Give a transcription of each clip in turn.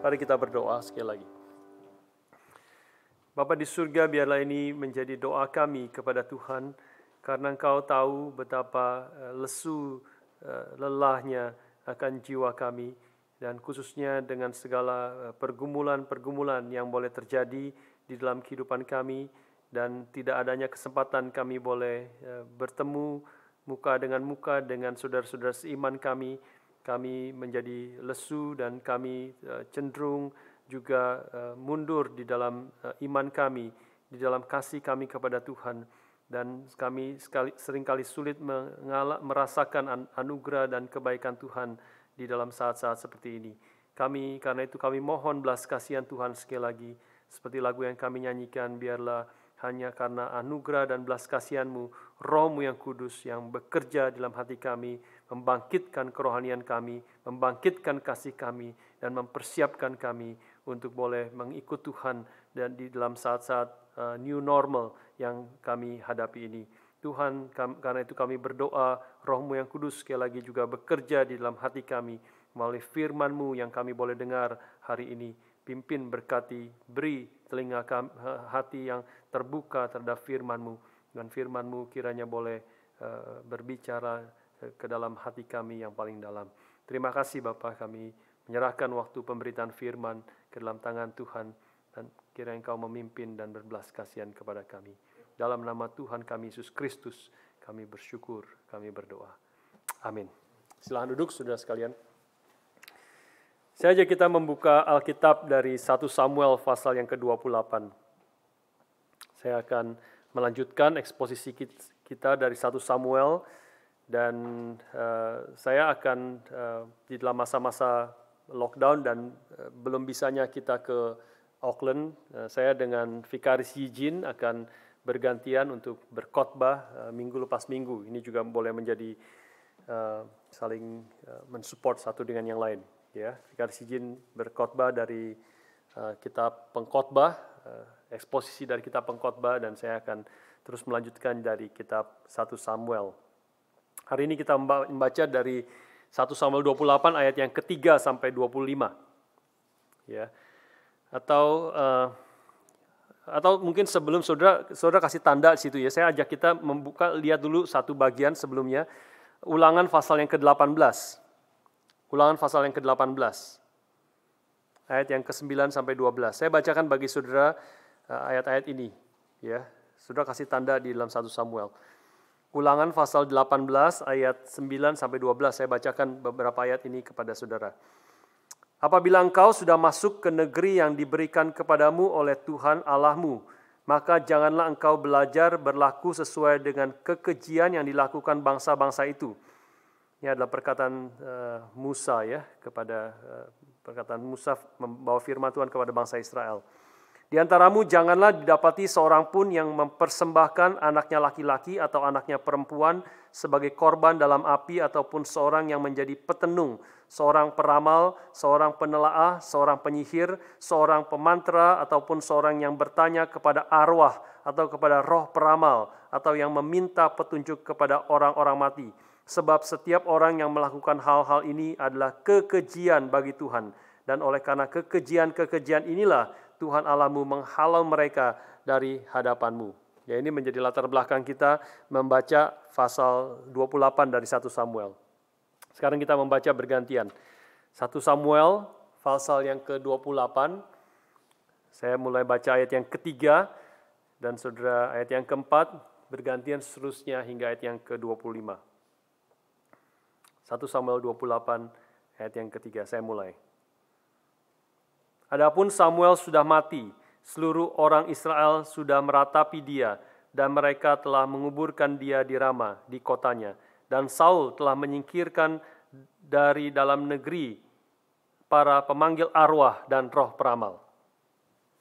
Mari kita berdoa sekali lagi. Bapa di surga, biarlah ini menjadi doa kami kepada Tuhan, karena Engkau tahu betapa lesu, lelahnya akan jiwa kami, dan khususnya dengan segala pergumulan-pergumulan yang boleh terjadi di dalam kehidupan kami, dan tidak adanya kesempatan kami boleh bertemu muka dengan saudara-saudara seiman kami. Kami menjadi lesu dan kami cenderung juga mundur di dalam iman kami, di dalam kasih kami kepada Tuhan. Dan kami seringkali sulit merasakan anugerah dan kebaikan Tuhan di dalam saat-saat seperti ini. Karena itu kami mohon belas kasihan Tuhan sekali lagi. Seperti lagu yang kami nyanyikan, biarlah hanya karena anugerah dan belas kasihan-Mu, Roh-Mu yang kudus yang bekerja dalam hati kami, membangkitkan kerohanian kami, membangkitkan kasih kami, dan mempersiapkan kami untuk boleh mengikut Tuhan dan di dalam saat-saat new normal yang kami hadapi ini. Tuhan, karena itu kami berdoa, Roh-Mu yang kudus sekali lagi juga bekerja di dalam hati kami, melalui firman-Mu yang kami boleh dengar hari ini. Pimpin, berkati, beri telinga hati yang terbuka terhadap firman-Mu, dan firman-Mu kiranya boleh berbicara ke dalam hati kami yang paling dalam. Terima kasih Bapa, kami menyerahkan waktu pemberitaan firman ke dalam tangan Tuhan, dan kiranya Engkau memimpin dan berbelas kasihan kepada kami. Dalam nama Tuhan kami Yesus Kristus, kami bersyukur, kami berdoa. Amin. Silakan duduk saudara sekalian. Saya ajak kita membuka Alkitab dari 1 Samuel pasal yang ke-28. Saya akan melanjutkan eksposisi kita dari 1 Samuel, dan saya akan di dalam masa-masa lockdown dan belum bisanya kita ke Auckland, saya dengan Vikaris Eugene akan bergantian untuk berkhotbah minggu lepas minggu. Ini juga boleh menjadi saling mensupport satu dengan yang lain. Ya, Vikaris Eugene berkhotbah dari kitab Pengkhotbah, eksposisi dari kitab Pengkhotbah, dan saya akan terus melanjutkan dari kitab 1 Samuel. Hari ini kita membaca dari 1 Samuel 28 ayat yang ketiga sampai 25. Ya. Atau mungkin sebelum saudara kasih tanda di situ ya, saya ajak kita lihat dulu satu bagian sebelumnya, Ulangan pasal yang ke-18. Ulangan pasal yang ke-18. Ayat yang ke-9 sampai 12. Saya bacakan bagi saudara ayat-ayat ini, ya. Saudara kasih tanda di dalam 1 Samuel. Ulangan pasal 18 ayat 9 sampai 12. Saya bacakan beberapa ayat ini kepada saudara. Apabila engkau sudah masuk ke negeri yang diberikan kepadamu oleh Tuhan Allahmu, maka janganlah engkau belajar berlaku sesuai dengan kekejian yang dilakukan bangsa-bangsa itu. Ini adalah perkataan Musa ya, perkataan Musa membawa firman Tuhan kepada bangsa Israel. Di antaramu janganlah didapati seorang pun yang mempersembahkan anaknya laki-laki atau anaknya perempuan sebagai korban dalam api, ataupun seorang yang menjadi petenung, seorang peramal, seorang penelaah, seorang penyihir, seorang pemantra, ataupun seorang yang bertanya kepada arwah atau kepada roh peramal, atau yang meminta petunjuk kepada orang-orang mati. Sebab setiap orang yang melakukan hal-hal ini adalah kekejian bagi Tuhan. Dan oleh karena kekejian-kekejian inilah Tuhan Allahmu menghalau mereka dari hadapanmu. Ya, ini menjadi latar belakang kita membaca pasal 28 dari 1 Samuel. Sekarang kita membaca bergantian. 1 Samuel pasal yang ke-28. Saya mulai baca ayat yang ketiga, dan saudara ayat yang keempat, bergantian seterusnya hingga ayat yang ke-25. 1 Samuel 28 ayat yang ketiga, saya mulai. Adapun Samuel sudah mati, seluruh orang Israel sudah meratapi dia, dan mereka telah menguburkan dia di Rama, di kotanya. Dan Saul telah menyingkirkan dari dalam negeri para pemanggil arwah dan roh peramal.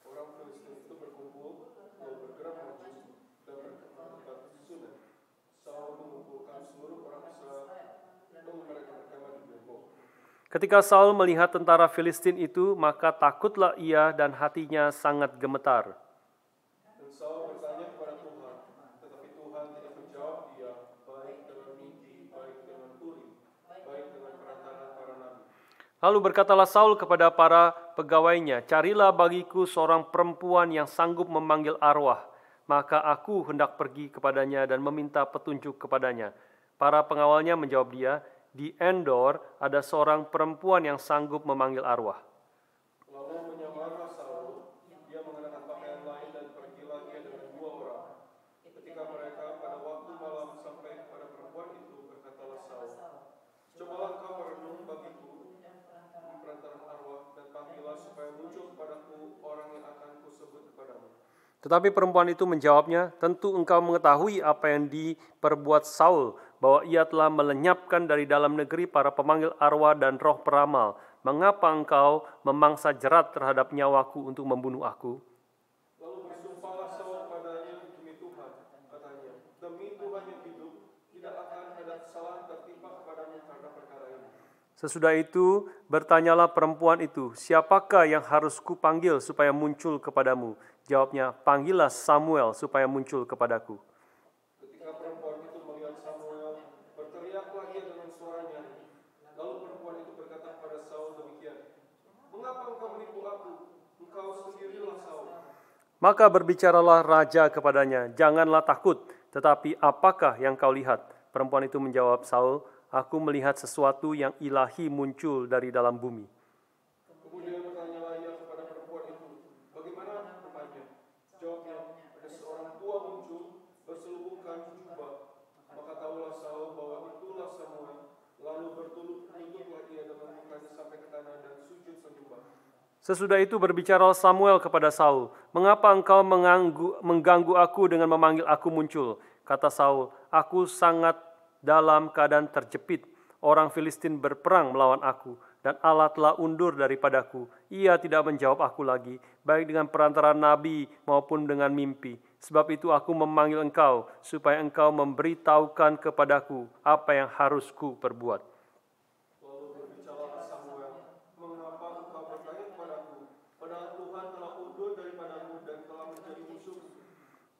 Orang Filistin itu berkumpul, lalu bergerak maju, dan berkata susunan. Saul mengumpulkan seluruh orang Israel, lalu mereka berkemah di Gilboa. Ketika Saul melihat tentara Filistin itu, maka takutlah ia dan hatinya sangat gemetar. Dan Saul bertanya kepada Tuhan, tetapi Tuhan tidak menjawab dia, baik dengan mimpi, baik dengan tuli, baik dengan perantaraan para nabi. Lalu berkatalah Saul kepada para pegawainya, "Carilah bagiku seorang perempuan yang sanggup memanggil arwah, maka aku hendak pergi kepadanya dan meminta petunjuk kepadanya." Para pengawalnya menjawab dia, "Di Endor ada seorang perempuan yang sanggup memanggil arwah." Lalu menyamarlah Saul, dia mengenakan pakaian lain dan pergilah dia dengan 2 orang. Ketika mereka pada waktu malam sampai kepada perempuan itu, berkatalah Saul, "Cobalah engkau merenung bagiku perantaraan arwah, dan panggillah supaya muncul kepadaku orang yang akan kusebut kepadamu." Tetapi perempuan itu menjawabnya, "Tentu engkau mengetahui apa yang diperbuat Saul, bahwa ia telah melenyapkan dari dalam negeri para pemanggil arwah dan roh peramal. Mengapa engkau memangsa jerat terhadap nyawaku untuk membunuh aku?" Lalu bersumpahlah Saul padanya demi Tuhan, katanya, "Demi Tuhan yang hidup, tidak akan ada kesalahan tertimpa kepadamu karena perkara ini." Sesudah itu bertanyalah perempuan itu, "Siapakah yang harus kupanggil supaya muncul kepadamu?" Jawabnya, "Panggillah Samuel supaya muncul kepadaku." Ketika perempuan itu melihat Samuel, berteriaklah ia dengan suara nyaring. Lalu perempuan itu berkata kepada Saul demikian, "Mengapa engkau menipu aku? Engkau sendirilah Saul." Maka berbicaralah raja kepadanya, "Janganlah takut, tetapi apakah yang kau lihat?" Perempuan itu menjawab Saul, "Aku melihat sesuatu yang ilahi muncul dari dalam bumi." Kemudian bertanyalah ia kepada perempuan itu, "Bagaimana rupanya?" Jawabnya, "Ada seorang tua muncul, berselubungkan jubah." Maka tahulah Saul bahwa itulah Samuel. Lalu bertunduklah ia dengan mukanya sampai ke tanah dan sujud menyembah. Sesudah itu berbicara Samuel kepada Saul, "Mengapa engkau mengganggu aku dengan memanggil aku muncul?" Kata Saul, "Aku sangat dalam keadaan terjepit. Orang Filistin berperang melawan aku, dan Allah telah undur daripadaku. Ia tidak menjawab aku lagi, baik dengan perantara nabi maupun dengan mimpi. Sebab itu aku memanggil engkau, supaya engkau memberitahukan kepadaku apa yang harus ku perbuat." Lalu berbicaralah Samuel, "Mengapa engkau bertanya kepadaku? Padahal Tuhan telah undur daripadamu dan telah menjadi musuhmu."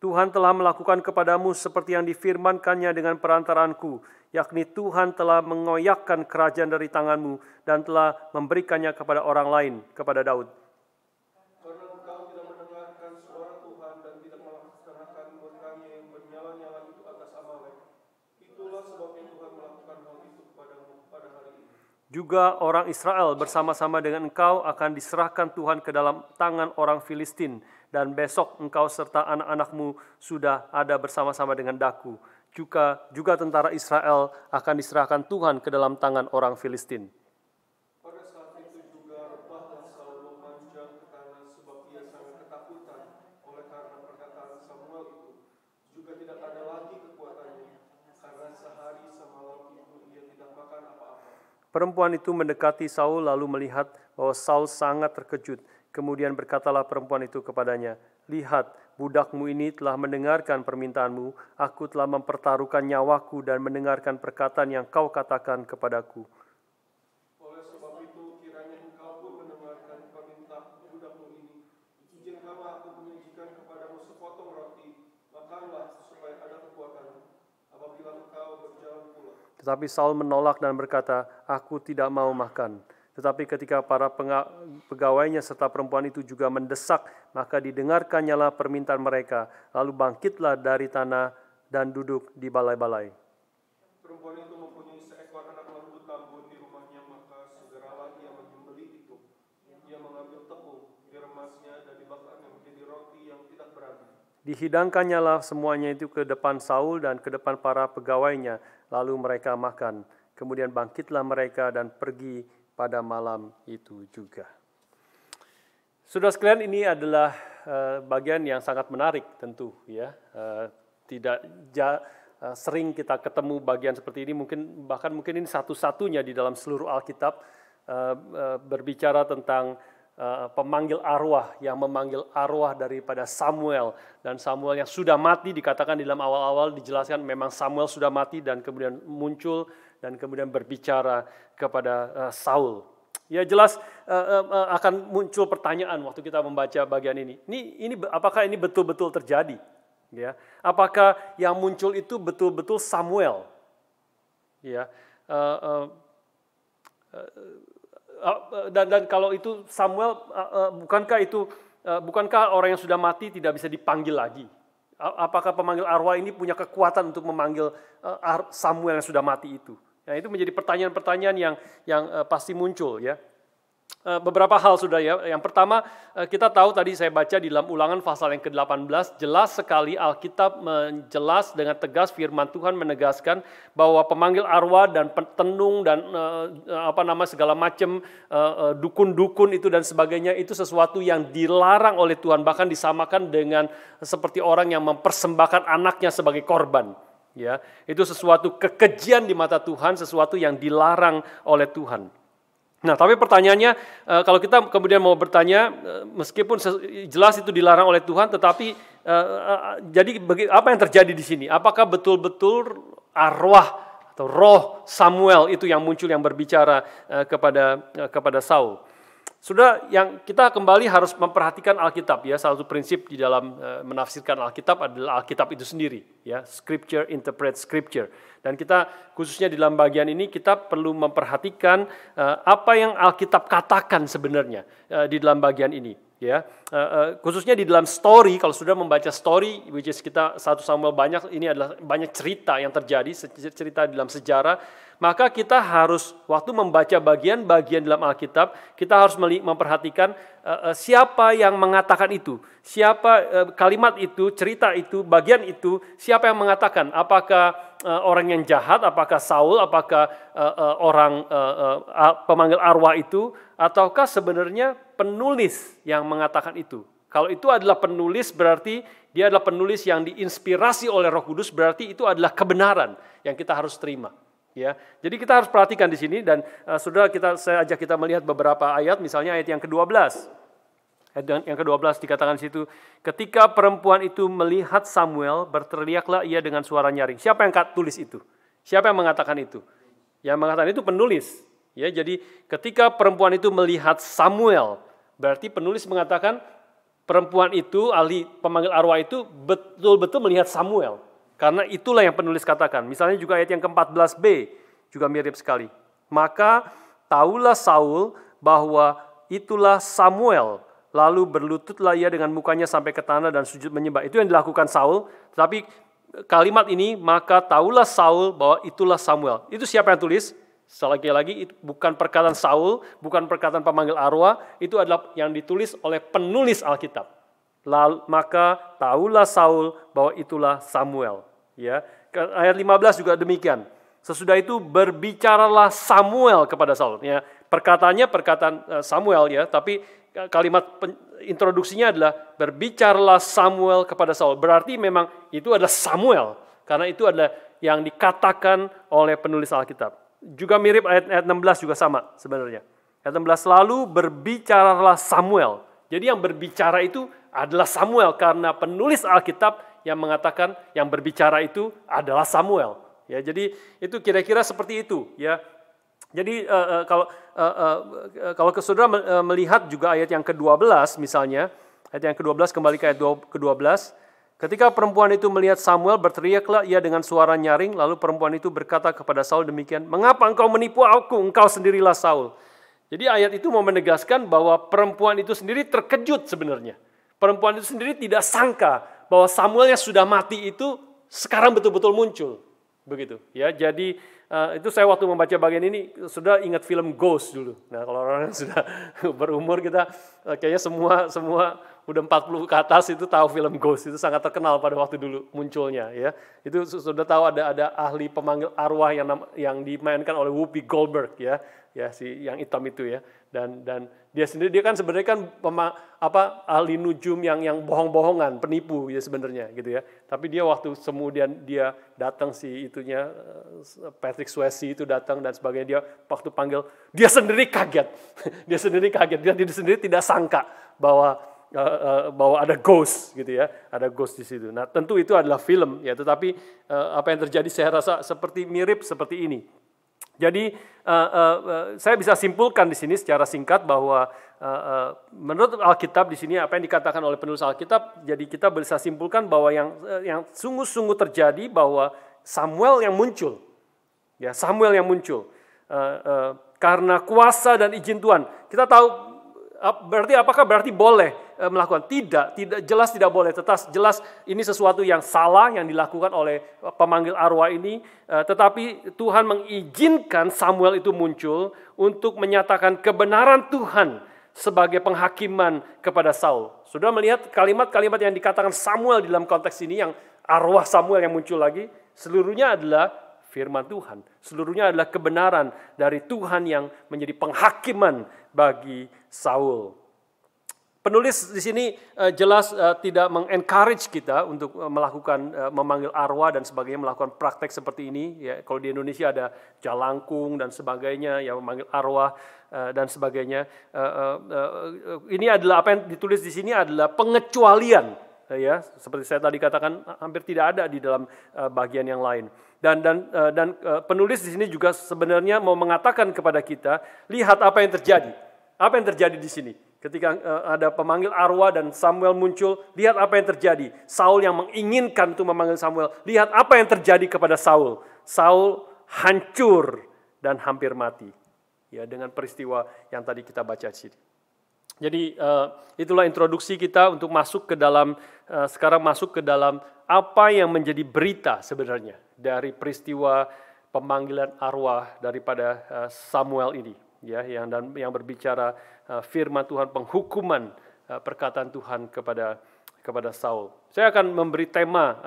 Tuhan telah melakukan kepadamu seperti yang difirmankannya dengan perantaranku, yakni Tuhan telah mengoyakkan kerajaan dari tanganmu dan telah memberikannya kepada orang lain, kepada Daud. Karena engkau tidak mendengarkan suara Tuhan dan tidak melaksanakan murkanya yang menyala-nyala itu atas Amalek, itulah sebabnya Tuhan melakukan hal itu kepadamu pada hari ini. Juga orang Israel bersama-sama dengan engkau akan diserahkan Tuhan ke dalam tangan orang Filistin, dan besok engkau serta anak-anakmu sudah ada bersama-sama dengan daku. Juga tentara Israel akan diserahkan Tuhan ke dalam tangan orang Filistin. Pada saat itu juga rebahlah Saul memanjang ke tanah, sebab ia sangat ketakutan oleh karena perkataan Samuel itu. Juga tidak ada lagi kekuatannya, karena sehari semalam itu ia tidak makan apa-apa. Perempuan itu mendekati Saul lalu melihat bahwa Saul sangat terkejut. Kemudian berkatalah perempuan itu kepadanya, "Lihat, budakmu ini telah mendengarkan permintaanmu. Aku telah mempertaruhkan nyawaku dan mendengarkan perkataan yang kau katakan kepadaku. Oleh sebab itu, kiranya engkau pun mendengarkan permintaan budakmu ini. Izinkanlah aku menyajikan kepadamu sepotong roti, makanlah supaya ada kekuatan apabila engkau berjalan pulang." Tetapi Saul menolak dan berkata, "Aku tidak mau makan." Tetapi ketika para pegawainya serta perempuan itu juga mendesak, maka didengarkannyalah permintaan mereka. Lalu bangkitlah dari tanah dan duduk di balai-balai. Perempuan itu mempunyai seekor anak lembu tambun di rumahnya, maka segeralah ia menyembelih itu. Ia mengambil tepung, diremasnya dan dibakarnya menjadi roti yang tidak beragi. Dihidangkannyalah semuanya itu ke depan Saul dan ke depan para pegawainya, lalu mereka makan. Kemudian bangkitlah mereka dan pergi pada malam itu juga. Saudara sekalian, ini adalah bagian yang sangat menarik tentu, ya. Tidak sering kita ketemu bagian seperti ini, bahkan mungkin ini satu-satunya di dalam seluruh Alkitab berbicara tentang pemanggil arwah yang memanggil arwah daripada Samuel, dan Samuel yang sudah mati dikatakan di dalam awal-awal dijelaskan memang Samuel sudah mati dan kemudian muncul dan kemudian berbicara kepada Saul. Ya jelas akan muncul pertanyaan waktu kita membaca bagian ini. Ini apakah ini betul-betul terjadi? Ya, apakah yang muncul itu betul-betul Samuel? Ya, dan kalau itu Samuel, bukankah orang yang sudah mati tidak bisa dipanggil lagi? Apakah pemanggil arwah ini punya kekuatan untuk memanggil Samuel yang sudah mati itu? Nah, itu menjadi pertanyaan-pertanyaan yang pasti muncul ya. Beberapa hal sudah ya. Yang pertama, kita tahu tadi saya baca di dalam Ulangan pasal yang ke-18, jelas sekali Alkitab menjelas dengan tegas firman Tuhan menegaskan bahwa pemanggil arwah dan petenung dan segala macam dukun-dukun itu dan sebagainya itu sesuatu yang dilarang oleh Tuhan, bahkan disamakan dengan seperti orang yang mempersembahkan anaknya sebagai korban. Ya, itu sesuatu kekejian di mata Tuhan, sesuatu yang dilarang oleh Tuhan. Nah, tapi pertanyaannya, kalau kita kemudian mau bertanya, meskipun jelas itu dilarang oleh Tuhan, tetapi jadi apa yang terjadi di sini? Apakah betul-betul arwah atau roh Samuel itu yang muncul yang berbicara kepada Saul? Sudah, yang kita kembali harus memperhatikan Alkitab ya. Salah satu prinsip di dalam menafsirkan Alkitab adalah Alkitab itu sendiri ya. Scripture interprets Scripture. Dan kita khususnya di dalam bagian ini kita perlu memperhatikan apa yang Alkitab katakan sebenarnya di dalam bagian ini ya. Khususnya di dalam story, kalau sudah membaca story, which is kita 1 Samuel banyak, ini adalah banyak cerita yang terjadi, cerita di dalam sejarah. Maka kita harus, waktu membaca bagian-bagian dalam Alkitab, kita harus memperhatikan siapa yang mengatakan itu. Siapa kalimat itu, cerita itu, bagian itu, siapa yang mengatakan. Apakah orang yang jahat, apakah Saul, apakah orang pemanggil arwah itu, ataukah sebenarnya penulis yang mengatakan itu. Kalau itu adalah penulis, berarti dia adalah penulis yang diinspirasi oleh Roh Kudus, berarti itu adalah kebenaran yang kita harus terima. Ya, jadi kita harus perhatikan di sini dan saya ajak kita melihat beberapa ayat, misalnya ayat yang ke-12. Ayat yang ke-12 dikatakan di situ, ketika perempuan itu melihat Samuel, berteriaklah ia dengan suara nyaring. Siapa yang tulis itu? Siapa yang mengatakan itu? Yang mengatakan itu penulis. Ya, jadi ketika perempuan itu melihat Samuel, berarti penulis mengatakan perempuan itu, ahli pemanggil arwah itu betul-betul melihat Samuel. Karena itulah yang penulis katakan. Misalnya juga ayat yang ke-14b, juga mirip sekali. Maka tahulah Saul bahwa itulah Samuel. Lalu berlututlah ia dengan mukanya sampai ke tanah dan sujud menyembah. Itu yang dilakukan Saul. Tetapi kalimat ini, maka tahulah Saul bahwa itulah Samuel. Itu siapa yang tulis? Lagi-lagi itu bukan perkataan Saul, bukan perkataan pemanggil arwah. Itu adalah yang ditulis oleh penulis Alkitab. Lalu, maka tahulah Saul bahwa itulah Samuel. Ya, ayat 15 juga demikian. Sesudah itu berbicaralah Samuel kepada Saul. Ya, perkataannya perkataan Samuel ya, tapi kalimat introduksinya adalah berbicaralah Samuel kepada Saul. Berarti memang itu adalah Samuel, karena itu adalah yang dikatakan oleh penulis Alkitab. Juga mirip ayat 16 juga sama sebenarnya. Ayat 16, lalu berbicaralah Samuel. Jadi yang berbicara itu adalah Samuel, karena penulis Alkitab yang mengatakan yang berbicara itu adalah Samuel. Ya, jadi itu kira-kira seperti itu. Ya, jadi kalau saudara melihat juga ayat yang ke-12 misalnya, ayat yang ke-12 kembali ke ayat ke-12. Ketika perempuan itu melihat Samuel, berteriaklah ia dengan suara nyaring. Lalu perempuan itu berkata kepada Saul demikian, mengapa engkau menipu aku? Engkau sendirilah Saul. Jadi ayat itu mau menegaskan bahwa perempuan itu sendiri terkejut sebenarnya. Perempuan itu sendiri tidak sangka bahwa Samuel yang sudah mati itu sekarang betul-betul muncul. Begitu. Ya, jadi itu saya waktu membaca bagian ini sudah ingat film Ghost dulu. Nah, kalau orang yang sudah berumur kita kayaknya semua udah 40 ke atas itu tahu film Ghost, itu sangat terkenal pada waktu dulu munculnya ya. Itu sudah tahu ada ahli pemanggil arwah yang dimainkan oleh Whoopi Goldberg ya si yang hitam itu ya. Dan dia sendiri kan sebenarnya kan ahli nujum yang bohong-bohongan, penipu ya sebenarnya gitu ya. Tapi dia waktu kemudian dia datang si itunya Patrick Swayze itu datang dan sebagainya, dia waktu panggil dia sendiri kaget. Dia sendiri tidak sangka bahwa ada ghost gitu ya, ada ghost di situ. Nah, tentu itu adalah film ya, tetapi apa yang terjadi saya rasa mirip seperti ini. Jadi saya bisa simpulkan di sini secara singkat bahwa menurut Alkitab di sini apa yang dikatakan oleh penulis Alkitab, jadi kita bisa simpulkan bahwa yang sungguh-sungguh terjadi bahwa Samuel yang muncul, ya Samuel yang muncul. karena kuasa dan izin Tuhan. Kita tahu berarti boleh melakukan? Tidak jelas tidak boleh. Jelas ini sesuatu yang salah yang dilakukan oleh pemanggil arwah ini. Tetapi Tuhan mengizinkan Samuel itu muncul untuk menyatakan kebenaran Tuhan sebagai penghakiman kepada Saul. Sudah melihat kalimat-kalimat yang dikatakan Samuel di dalam konteks ini, yang arwah Samuel yang muncul lagi, seluruhnya adalah firman Tuhan. Seluruhnya adalah kebenaran dari Tuhan yang menjadi penghakiman bagi Saul. Penulis di sini jelas tidak mengencourage kita untuk melakukan memanggil arwah dan sebagainya, melakukan praktek seperti ini. Ya, kalau di Indonesia ada jalangkung dan sebagainya, ya memanggil arwah dan sebagainya. Ini adalah apa yang ditulis di sini adalah pengecualian. Ya, seperti saya tadi katakan, hampir tidak ada di dalam bagian yang lain. Dan penulis di sini juga sebenarnya mau mengatakan kepada kita, lihat apa yang terjadi. Apa yang terjadi di sini? Ketika ada pemanggil arwah dan Samuel muncul, lihat apa yang terjadi. Saul yang menginginkan untuk memanggil Samuel, lihat apa yang terjadi kepada Saul. Saul hancur dan hampir mati. Ya, dengan peristiwa yang tadi kita baca di sini. Jadi itulah introduksi kita untuk masuk ke dalam apa yang menjadi berita sebenarnya dari peristiwa pemanggilan arwah daripada Samuel ini, ya, yang berbicara firman Tuhan, penghukuman perkataan Tuhan kepada Saul. Saya akan memberi tema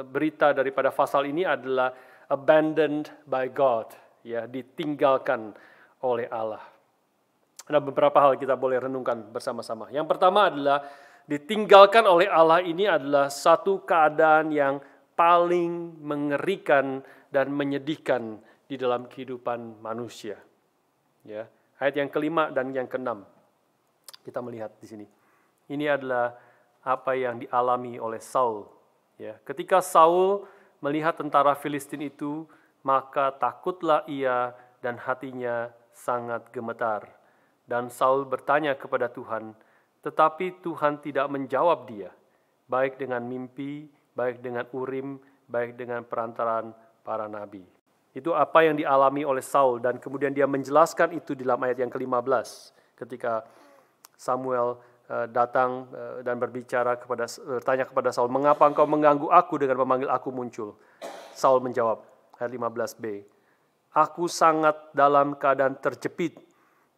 berita daripada pasal ini adalah abandoned by God, ya, ditinggalkan oleh Allah. Ada beberapa hal kita boleh renungkan bersama-sama. Yang pertama adalah ditinggalkan oleh Allah ini adalah satu keadaan yang paling mengerikan dan menyedihkan di dalam kehidupan manusia. Ya, ayat yang kelima dan yang keenam kita melihat di sini. Ini adalah apa yang dialami oleh Saul. Ya, ketika Saul melihat tentara Filistin itu, maka takutlah ia dan hatinya sangat gemetar. Dan Saul bertanya kepada Tuhan, tetapi Tuhan tidak menjawab dia, baik dengan mimpi, baik dengan urim, baik dengan perantaraan para nabi. Itu apa yang dialami oleh Saul, dan kemudian dia menjelaskan itu di dalam ayat yang ke-15. Ketika Samuel datang dan bertanya kepada Saul, mengapa engkau mengganggu aku dengan memanggil aku muncul? Saul menjawab, ayat 15b, aku sangat dalam keadaan terjepit.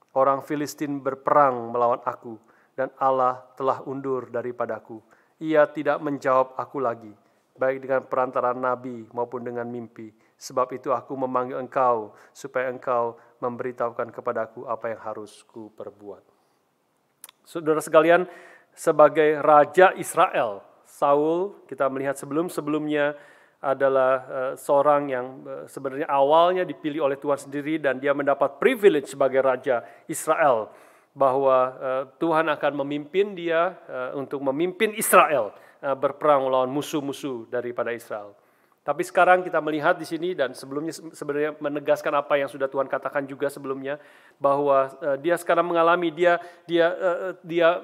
Orang Filistin berperang melawan aku, dan Allah telah undur daripadaku. Ia tidak menjawab aku lagi, baik dengan perantaraan nabi maupun dengan mimpi. Sebab itu aku memanggil engkau, supaya engkau memberitahukan kepadaku apa yang harus ku perbuat. Saudara sekalian, sebagai Raja Israel, Saul, kita melihat sebelumnya adalah seorang yang sebenarnya awalnya dipilih oleh Tuhan sendiri, dan dia mendapat privilege sebagai Raja Israel, bahwa Tuhan akan memimpin dia untuk memimpin Israel berperang melawan musuh-musuh daripada Israel. Tapi sekarang kita melihat di sini, dan sebelumnya sebenarnya menegaskan apa yang sudah Tuhan katakan juga sebelumnya, bahwa dia sekarang mengalami, dia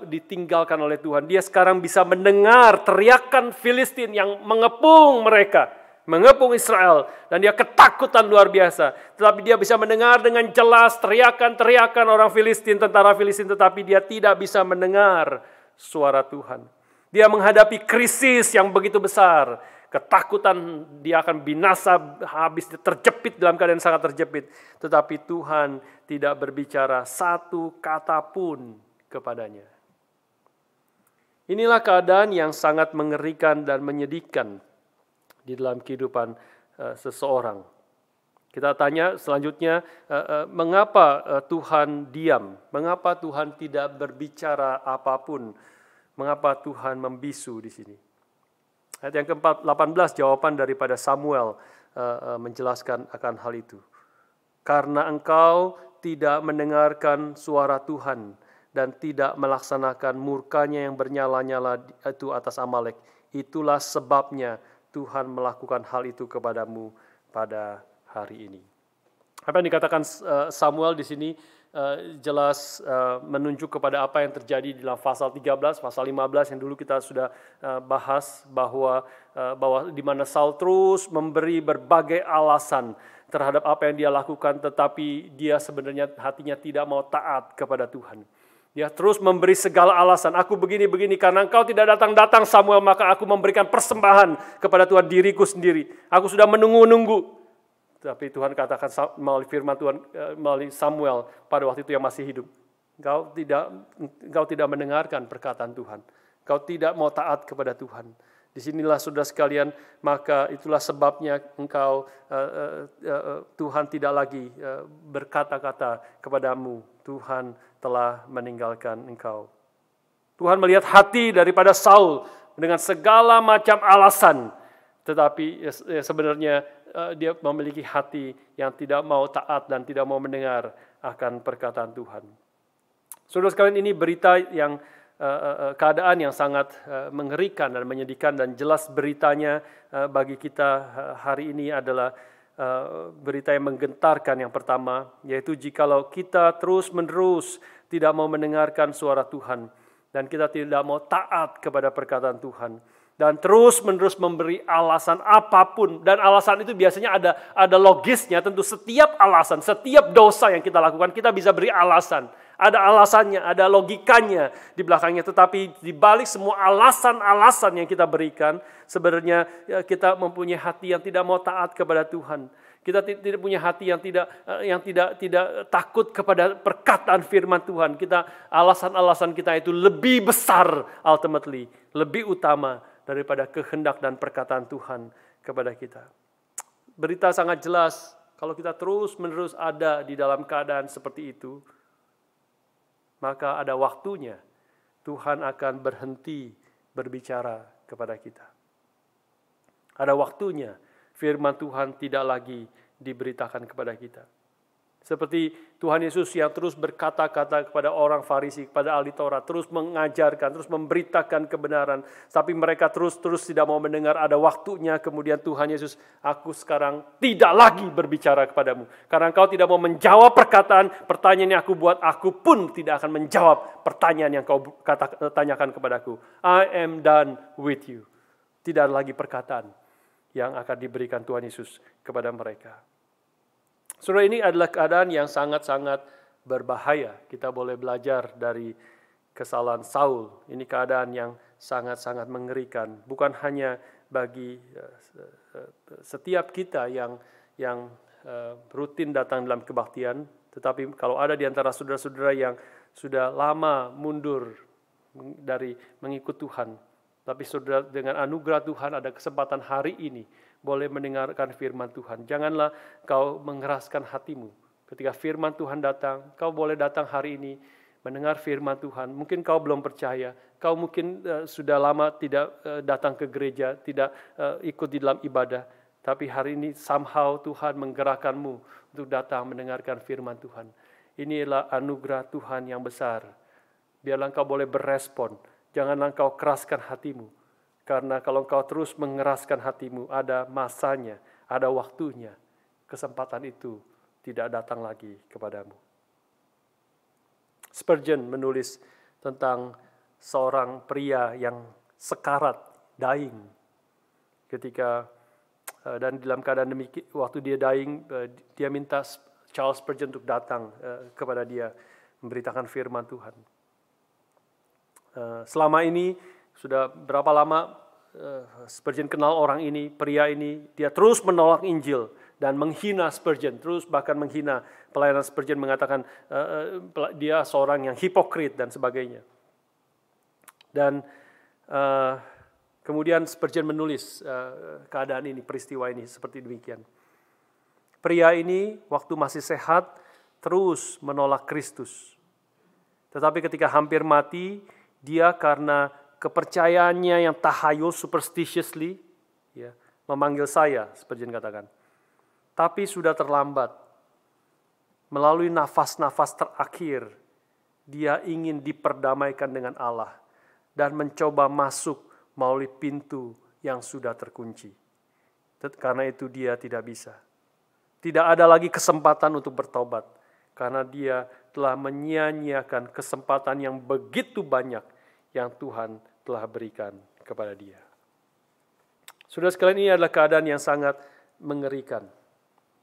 ditinggalkan oleh Tuhan. Dia sekarang bisa mendengar teriakan Filistin yang mengepung mereka, mengepung Israel, dan dia ketakutan luar biasa. Tetapi dia bisa mendengar dengan jelas teriakan orang Filistin, tentara Filistin, tetapi dia tidak bisa mendengar suara Tuhan. Dia menghadapi krisis yang begitu besar. Ketakutan dia akan binasa, habis terjepit dalam keadaan sangat terjepit. Tetapi Tuhan tidak berbicara satu kata pun kepadanya. Inilah keadaan yang sangat mengerikan dan menyedihkan di dalam kehidupan seseorang. Kita tanya selanjutnya, mengapa Tuhan diam? Mengapa Tuhan tidak berbicara apapun? Mengapa Tuhan membisu di sini? Ayat yang ke-18 jawaban daripada Samuel menjelaskan akan hal itu. Karena engkau tidak mendengarkan suara Tuhan dan tidak melaksanakan murkanya yang bernyala-nyala itu atas Amalek, itulah sebabnya Tuhan melakukan hal itu kepadamu pada hari ini. Apa yang dikatakan Samuel di sini jelas menunjuk kepada apa yang terjadi di dalam pasal 13, pasal 15 yang dulu kita sudah bahas, bahwa di mana Saul terus memberi berbagai alasan terhadap apa yang dia lakukan, tetapi dia sebenarnya hatinya tidak mau taat kepada Tuhan. Dia terus memberi segala alasan, aku begini-begini karena engkau tidak datang-datang Samuel, maka aku memberikan persembahan kepada Tuhan diriku sendiri. Aku sudah menunggu-nunggu. Tapi Tuhan katakan melalui firman Tuhan, melalui Samuel pada waktu itu yang masih hidup. Engkau tidak mendengarkan perkataan Tuhan. Engkau tidak mau taat kepada Tuhan. Disinilah saudara sekalian, maka itulah sebabnya Tuhan tidak lagi berkata-kata kepadamu, Tuhan telah meninggalkan engkau. Tuhan melihat hati daripada Saul dengan segala macam alasan, tetapi sebenarnya dia memiliki hati yang tidak mau taat dan tidak mau mendengar akan perkataan Tuhan. Saudara sekalian, ini berita yang keadaan yang sangat mengerikan dan menyedihkan, dan jelas beritanya bagi kita hari ini adalah berita yang menggentarkan. Yang pertama, yaitu jikalau kita terus-menerus tidak mau mendengarkan suara Tuhan dan kita tidak mau taat kepada perkataan Tuhan dan terus-menerus memberi alasan apapun, dan alasan itu biasanya ada logisnya. Tentu setiap alasan, setiap dosa yang kita lakukan kita bisa beri alasan. Ada alasannya, ada logikanya di belakangnya. Tetapi di balik semua alasan-alasan yang kita berikan, sebenarnya kita mempunyai hati yang tidak mau taat kepada Tuhan. Kita tidak punya hati yang tidak takut kepada perkataan firman Tuhan. Alasan-alasan kita itu lebih besar, ultimately, lebih utama daripada kehendak dan perkataan Tuhan kepada kita. Berita sangat jelas, kalau kita terus-menerus ada di dalam keadaan seperti itu, maka ada waktunya Tuhan akan berhenti berbicara kepada kita. Ada waktunya firman Tuhan tidak lagi diberitakan kepada kita. Seperti Tuhan Yesus yang terus berkata-kata kepada orang Farisi, kepada ahli Taurat, terus mengajarkan, terus memberitakan kebenaran. Tapi mereka terus tidak mau mendengar. Ada waktunya kemudian Tuhan Yesus, aku sekarang tidak lagi berbicara kepadamu. Karena engkau tidak mau menjawab pertanyaan yang aku buat, aku pun tidak akan menjawab pertanyaan yang kau tanyakan kepadaku. I am done with you. Tidak lagi perkataan yang akan diberikan Tuhan Yesus kepada mereka. Saudara, ini adalah keadaan yang sangat-sangat berbahaya. Kita boleh belajar dari kesalahan Saul. Ini keadaan yang sangat-sangat mengerikan. Bukan hanya bagi setiap kita yang rutin datang dalam kebaktian, tetapi kalau ada di antara saudara-saudara yang sudah lama mundur dari mengikut Tuhan, tapi saudara dengan anugerah Tuhan ada kesempatan hari ini boleh mendengarkan firman Tuhan. Janganlah kau mengeraskan hatimu. Ketika firman Tuhan datang, kau boleh datang hari ini mendengar firman Tuhan. Mungkin kau belum percaya, kau mungkin sudah lama tidak datang ke gereja, tidak ikut di dalam ibadah. Tapi hari ini somehow Tuhan menggerakkanmu untuk datang mendengarkan firman Tuhan. Inilah anugerah Tuhan yang besar. Biarlah kau boleh berespon. Janganlah kau keraskan hatimu. Karena kalau engkau terus mengeraskan hatimu, ada masanya, ada waktunya. Kesempatan itu tidak datang lagi kepadamu. Spurgeon menulis tentang seorang pria yang sekarat, dying. Dan dalam keadaan demikian, waktu dia dying, dia minta Charles Spurgeon untuk datang kepada dia, memberitakan firman Tuhan. Selama ini, sudah berapa lama Spurgeon kenal orang ini, pria ini, dia terus menolak Injil dan menghina Spurgeon, terus bahkan menghina pelayanan Spurgeon, mengatakan dia seorang yang hipokrit dan sebagainya. Dan kemudian Spurgeon menulis keadaan ini, peristiwa ini seperti demikian. Pria ini waktu masih sehat terus menolak Kristus. Tetapi ketika hampir mati, dia karena kepercayaannya yang tahayul, superstitiously, memanggil saya, Spurgeon katakan. Tapi sudah terlambat. Melalui nafas-nafas terakhir, dia ingin diperdamaikan dengan Allah dan mencoba masuk melalui pintu yang sudah terkunci. Karena itu dia tidak bisa. Tidak ada lagi kesempatan untuk bertobat. Karena dia telah menyia-nyiakan kesempatan yang begitu banyak yang Tuhan telah berikan kepada dia. Saudara sekalian, ini adalah keadaan yang sangat mengerikan.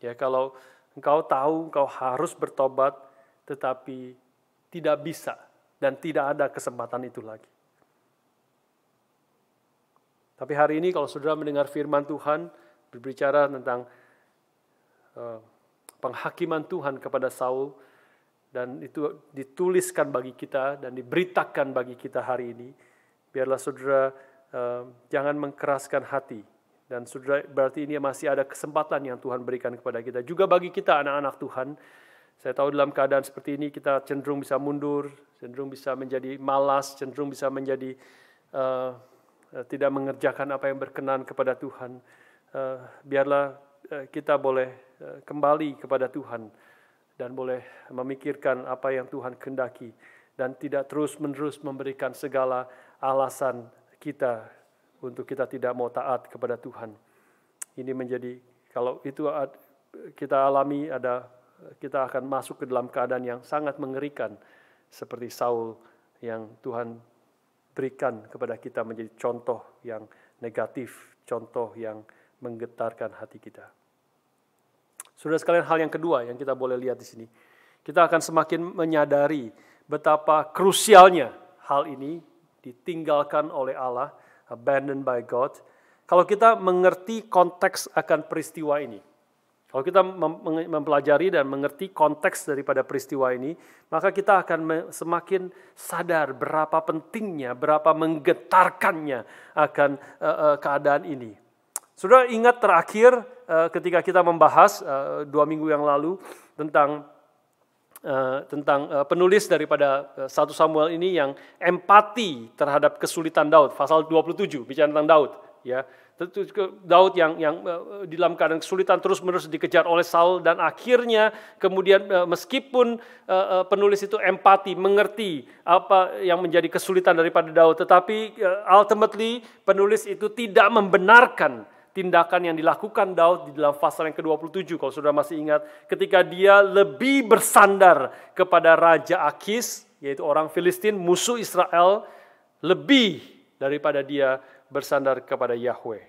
Ya, kalau engkau tahu engkau harus bertobat, tetapi tidak bisa dan tidak ada kesempatan itu lagi. Tapi hari ini kalau saudara mendengar firman Tuhan berbicara tentang penghakiman Tuhan kepada Saul, dan itu dituliskan bagi kita dan diberitakan bagi kita hari ini, biarlah saudara jangan mengkeraskan hati. Dan saudara, berarti ini masih ada kesempatan yang Tuhan berikan kepada kita. Juga bagi kita anak-anak Tuhan, saya tahu dalam keadaan seperti ini kita cenderung bisa mundur, cenderung bisa menjadi malas, cenderung bisa menjadi tidak mengerjakan apa yang berkenan kepada Tuhan. Biarlah kita boleh kembali kepada Tuhan dan boleh memikirkan apa yang Tuhan kehendaki dan tidak terus-menerus memberikan segala alasan kita untuk kita tidak mau taat kepada Tuhan. Ini menjadi, kalau itu kita alami, kita akan masuk ke dalam keadaan yang sangat mengerikan seperti Saul yang Tuhan berikan kepada kita menjadi contoh yang negatif, contoh yang menggetarkan hati kita. Saudara sekalian, hal yang kedua yang kita boleh lihat di sini, kita akan semakin menyadari betapa krusialnya hal ini ditinggalkan oleh Allah, abandoned by God. Kalau kita mengerti konteks akan peristiwa ini, kalau kita mempelajari dan mengerti konteks daripada peristiwa ini, maka kita akan semakin sadar berapa pentingnya, berapa menggetarkannya akan keadaan ini. Saudara ingat terakhir ketika kita membahas 2 minggu yang lalu tentang penulis daripada 1 Samuel ini yang empati terhadap kesulitan Daud, pasal 27 bicara tentang Daud, ya. Daud yang di dalam keadaan kesulitan terus-menerus dikejar oleh Saul, dan akhirnya kemudian meskipun penulis itu empati, mengerti apa yang menjadi kesulitan daripada Daud, tetapi ultimately penulis itu tidak membenarkan tindakan yang dilakukan Daud di dalam pasal yang ke-27, kalau saudara masih ingat, ketika dia lebih bersandar kepada Raja Akis, yaitu orang Filistin, musuh Israel, lebih daripada dia bersandar kepada Yahweh.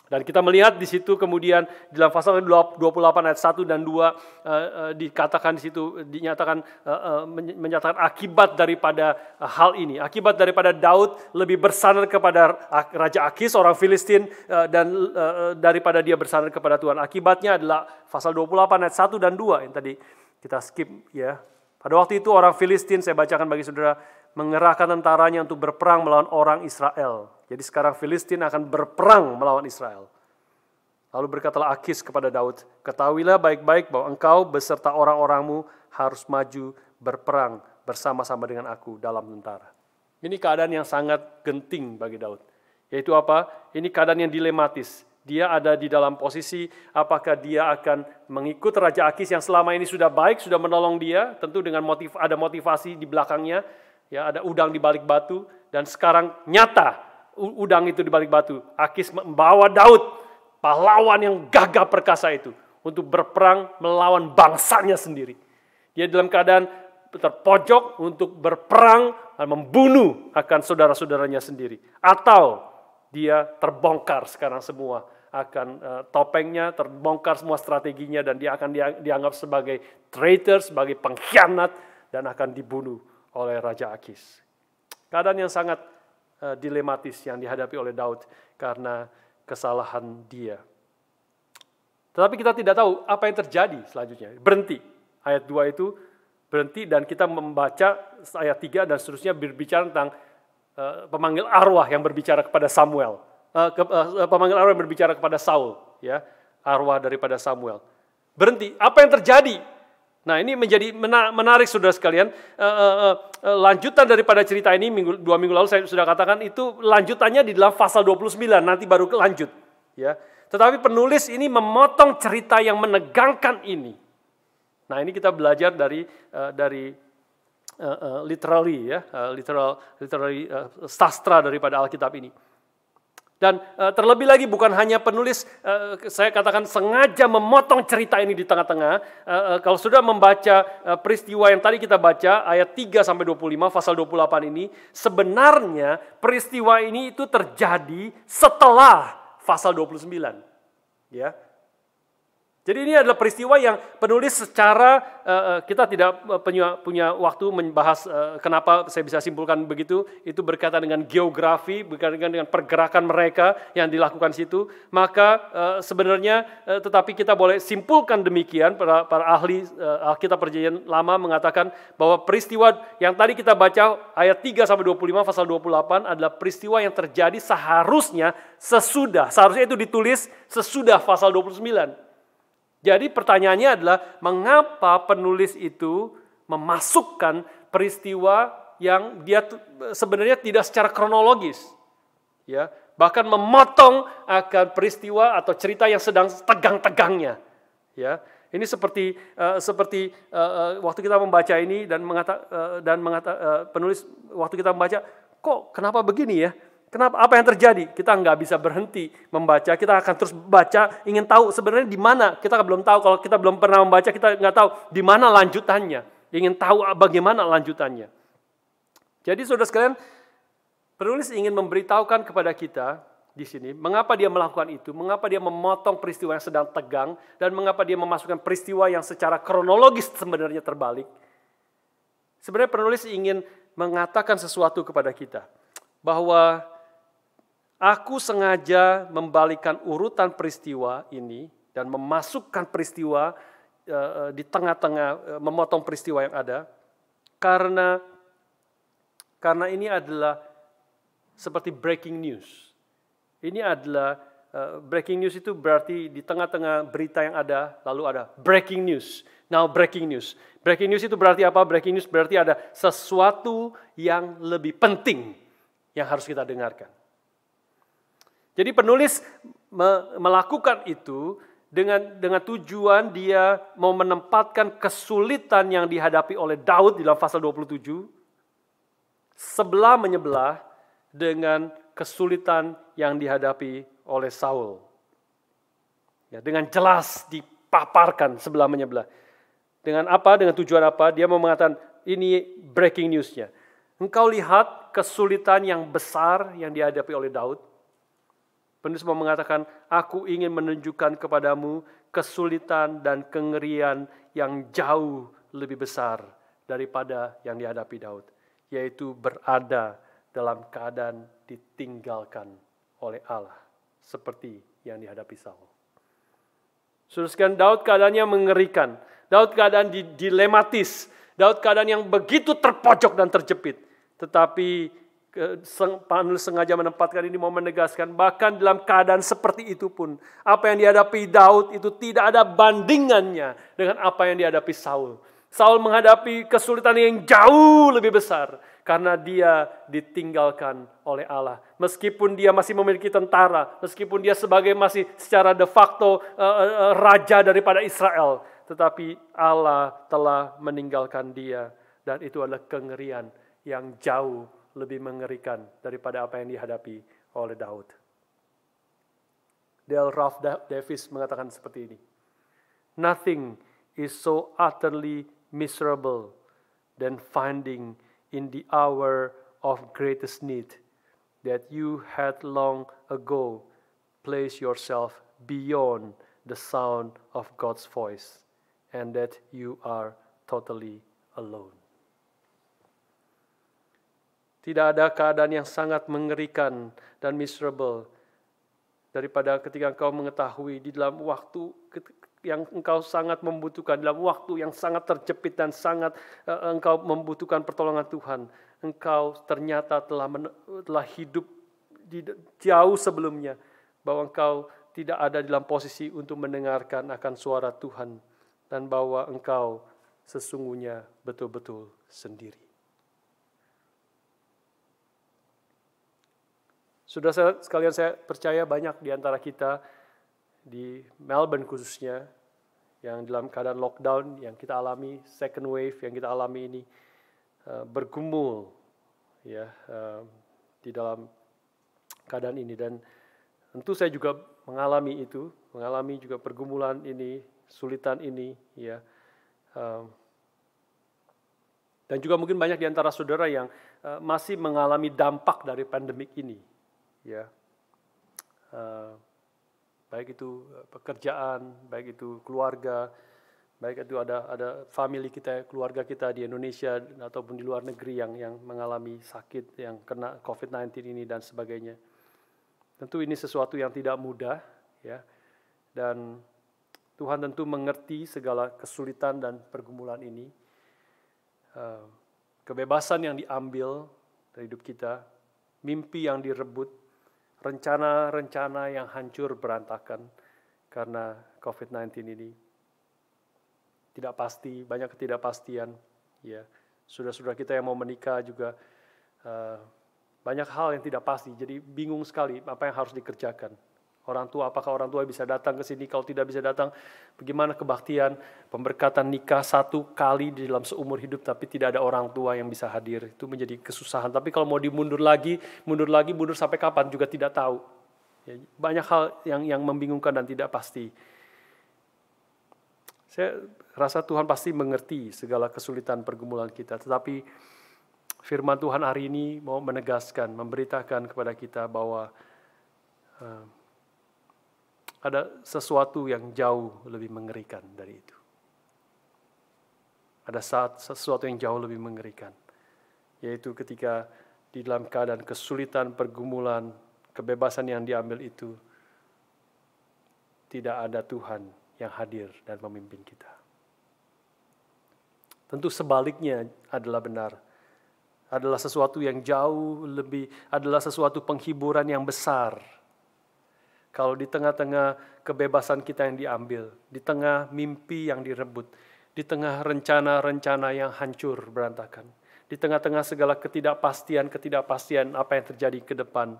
Dan kita melihat di situ kemudian di dalam pasal 28 ayat 1 dan 2 dikatakan di situ, menyatakan akibat daripada hal ini. Akibat daripada Daud lebih bersandar kepada Raja Akis, orang Filistin, dan daripada dia bersandar kepada Tuhan. Akibatnya adalah pasal 28 ayat 1 dan 2 yang tadi kita skip, ya. Pada waktu itu orang Filistin, saya bacakan bagi saudara, mengerahkan tentaranya untuk berperang melawan orang Israel. Jadi sekarang Filistin akan berperang melawan Israel. Lalu berkatalah Akis kepada Daud, ketahuilah baik-baik bahwa engkau beserta orang-orangmu harus maju berperang bersama-sama dengan aku dalam tentara. Ini keadaan yang sangat genting bagi Daud. Yaitu apa? Ini keadaan yang dilematis. Dia ada di dalam posisi apakah dia akan mengikut Raja Akis yang selama ini sudah baik, sudah menolong dia, tentu dengan ada motivasi di belakangnya, ya, ada udang di balik batu, dan sekarang nyata udang itu di balik batu. Akis membawa Daud, pahlawan yang gagah perkasa itu, untuk berperang melawan bangsanya sendiri. Dia dalam keadaan terpojok untuk berperang dan membunuh akan saudara-saudaranya sendiri. Atau dia terbongkar sekarang semua, akan topengnya terbongkar semua strateginya, dan dia akan dianggap sebagai traitor, sebagai pengkhianat, dan akan dibunuh oleh Raja Akis. Keadaan yang sangat dilematis yang dihadapi oleh Daud karena kesalahan dia. Tetapi kita tidak tahu apa yang terjadi selanjutnya. Berhenti. Ayat 2 itu berhenti, dan kita membaca ayat 3 dan seterusnya berbicara tentang pemanggil arwah yang berbicara kepada Samuel. Pemanggil arwah yang berbicara kepada Saul, ya, arwah daripada Samuel. Berhenti. Apa yang terjadi? Nah, ini menjadi menarik saudara sekalian. Lanjutan daripada cerita ini 2 minggu lalu saya sudah katakan itu lanjutannya di dalam pasal 29, nanti baru lanjut, ya. Tetapi penulis ini memotong cerita yang menegangkan ini. Nah, ini kita belajar dari literally, ya, literary sastra daripada Alkitab ini. Dan terlebih lagi bukan hanya penulis, saya katakan sengaja memotong cerita ini di tengah-tengah. Kalau sudah membaca peristiwa yang tadi kita baca, ayat 3-25, pasal 28 ini, sebenarnya peristiwa ini itu terjadi setelah pasal 29. Ya. Jadi ini adalah peristiwa yang penulis secara, kita tidak punya waktu membahas kenapa saya bisa simpulkan begitu, itu berkaitan dengan geografi, berkaitan dengan pergerakan mereka yang dilakukan situ, maka sebenarnya tetapi kita boleh simpulkan demikian, para ahli Alkitab Perjanjian Lama mengatakan bahwa peristiwa yang tadi kita baca ayat 3-25 pasal 28 adalah peristiwa yang terjadi seharusnya itu ditulis sesudah pasal 29. Jadi pertanyaannya adalah mengapa penulis itu memasukkan peristiwa yang dia sebenarnya tidak secara kronologis, ya, bahkan memotong akan peristiwa atau cerita yang sedang tegang-tegangnya, ya. Ini seperti waktu kita membaca ini dan penulis waktu kita membaca, kok kenapa begini ya? Kenapa? Apa yang terjadi? Kita nggak bisa berhenti membaca. Kita akan terus baca, ingin tahu sebenarnya di mana. Kita belum tahu, kalau kita belum pernah membaca, kita nggak tahu di mana lanjutannya. Ingin tahu bagaimana lanjutannya. Jadi saudara sekalian, penulis ingin memberitahukan kepada kita di sini, mengapa dia melakukan itu, mengapa dia memotong peristiwa yang sedang tegang, dan mengapa dia memasukkan peristiwa yang secara kronologis sebenarnya terbalik. Sebenarnya penulis ingin mengatakan sesuatu kepada kita, bahwa aku sengaja membalikkan urutan peristiwa ini dan memasukkan peristiwa di tengah-tengah, memotong peristiwa yang ada, karena ini adalah seperti breaking news. Ini adalah breaking news, itu berarti di tengah-tengah berita yang ada, lalu ada breaking news. Now breaking news. Breaking news itu berarti apa? Breaking news berarti ada sesuatu yang lebih penting yang harus kita dengarkan. Jadi penulis melakukan itu dengan tujuan dia mau menempatkan kesulitan yang dihadapi oleh Daud di dalam pasal 27 sebelah menyebelah dengan kesulitan yang dihadapi oleh Saul. Ya, dengan jelas dipaparkan sebelah menyebelah. Dengan apa? Dengan tujuan apa? Dia mau mengatakan ini breaking news-nya. Engkau lihat kesulitan yang besar yang dihadapi oleh Daud. Penulis mau mengatakan, aku ingin menunjukkan kepadamu kesulitan dan kengerian yang jauh lebih besar daripada yang dihadapi Daud. Yaitu berada dalam keadaan ditinggalkan oleh Allah. Seperti yang dihadapi Saul. Saudara sekalian, Daud keadaannya mengerikan. Daud keadaan dilematis. Daud keadaan yang begitu terpojok dan terjepit. Tetapi penulis sengaja menempatkan ini mau menegaskan, bahkan dalam keadaan seperti itu pun, apa yang dihadapi Daud itu tidak ada bandingannya dengan apa yang dihadapi Saul. Saul menghadapi kesulitan yang jauh lebih besar karena dia ditinggalkan oleh Allah. Meskipun dia masih memiliki tentara, meskipun dia sebagai masih secara de facto raja daripada Israel, tetapi Allah telah meninggalkan dia, dan itu adalah kengerian yang jauh lebih mengerikan daripada apa yang dihadapi oleh Daud. Dale Ralph Davis mengatakan seperti ini. Nothing is so utterly miserable than finding in the hour of greatest need that you had long ago placed yourself beyond the sound of God's voice and that you are totally alone. Tidak ada keadaan yang sangat mengerikan dan miserable daripada ketika engkau mengetahui di dalam waktu yang engkau sangat membutuhkan, dalam waktu yang sangat terjepit dan sangat engkau membutuhkan pertolongan Tuhan, engkau ternyata telah hidup jauh sebelumnya, bahwa engkau tidak ada dalam posisi untuk mendengarkan akan suara Tuhan, dan bahwa engkau sesungguhnya betul-betul sendiri. Saudara sekalian, saya percaya banyak di antara kita di Melbourne khususnya yang dalam keadaan lockdown yang kita alami, second wave yang kita alami ini, bergumul ya di dalam keadaan ini, dan tentu saya juga mengalami itu, mengalami juga pergumulan ini, sulitan ini ya. Dan juga mungkin banyak di antara saudara yang masih mengalami dampak dari pandemik ini. Ya, baik itu pekerjaan, baik itu keluarga, baik itu ada family kita, keluarga kita di Indonesia ataupun di luar negeri yang mengalami sakit, yang kena COVID-19 ini dan sebagainya. Tentu ini sesuatu yang tidak mudah, ya. Dan Tuhan tentu mengerti segala kesulitan dan pergumulan ini. Kebebasan yang diambil dari hidup kita, mimpi yang direbut, rencana-rencana yang hancur berantakan karena COVID-19 ini. Tidak pasti, banyak ketidakpastian. Ya, saudara-saudara kita yang mau menikah juga banyak hal yang tidak pasti. Jadi bingung sekali apa yang harus dikerjakan. Orang tua, apakah orang tua bisa datang ke sini? Kalau tidak bisa datang, bagaimana kebaktian, pemberkatan nikah 1 kali di dalam seumur hidup, tapi tidak ada orang tua yang bisa hadir. Itu menjadi kesusahan. Tapi kalau mau mundur lagi, mundur sampai kapan juga tidak tahu. Ya, banyak hal yang membingungkan dan tidak pasti. Saya rasa Tuhan pasti mengerti segala kesulitan pergumulan kita. Tetapi firman Tuhan hari ini mau menegaskan, memberitakan kepada kita bahwa ada sesuatu yang jauh lebih mengerikan dari itu. Ada sesuatu yang jauh lebih mengerikan. Yaitu ketika di dalam keadaan kesulitan, pergumulan, kebebasan yang diambil itu, tidak ada Tuhan yang hadir dan memimpin kita. Tentu sebaliknya adalah benar. Adalah sesuatu yang jauh lebih, adalah sesuatu penghiburan yang besar. Kalau di tengah-tengah kebebasan kita yang diambil, di tengah mimpi yang direbut, di tengah rencana-rencana yang hancur berantakan, di tengah-tengah segala ketidakpastian apa yang terjadi ke depan,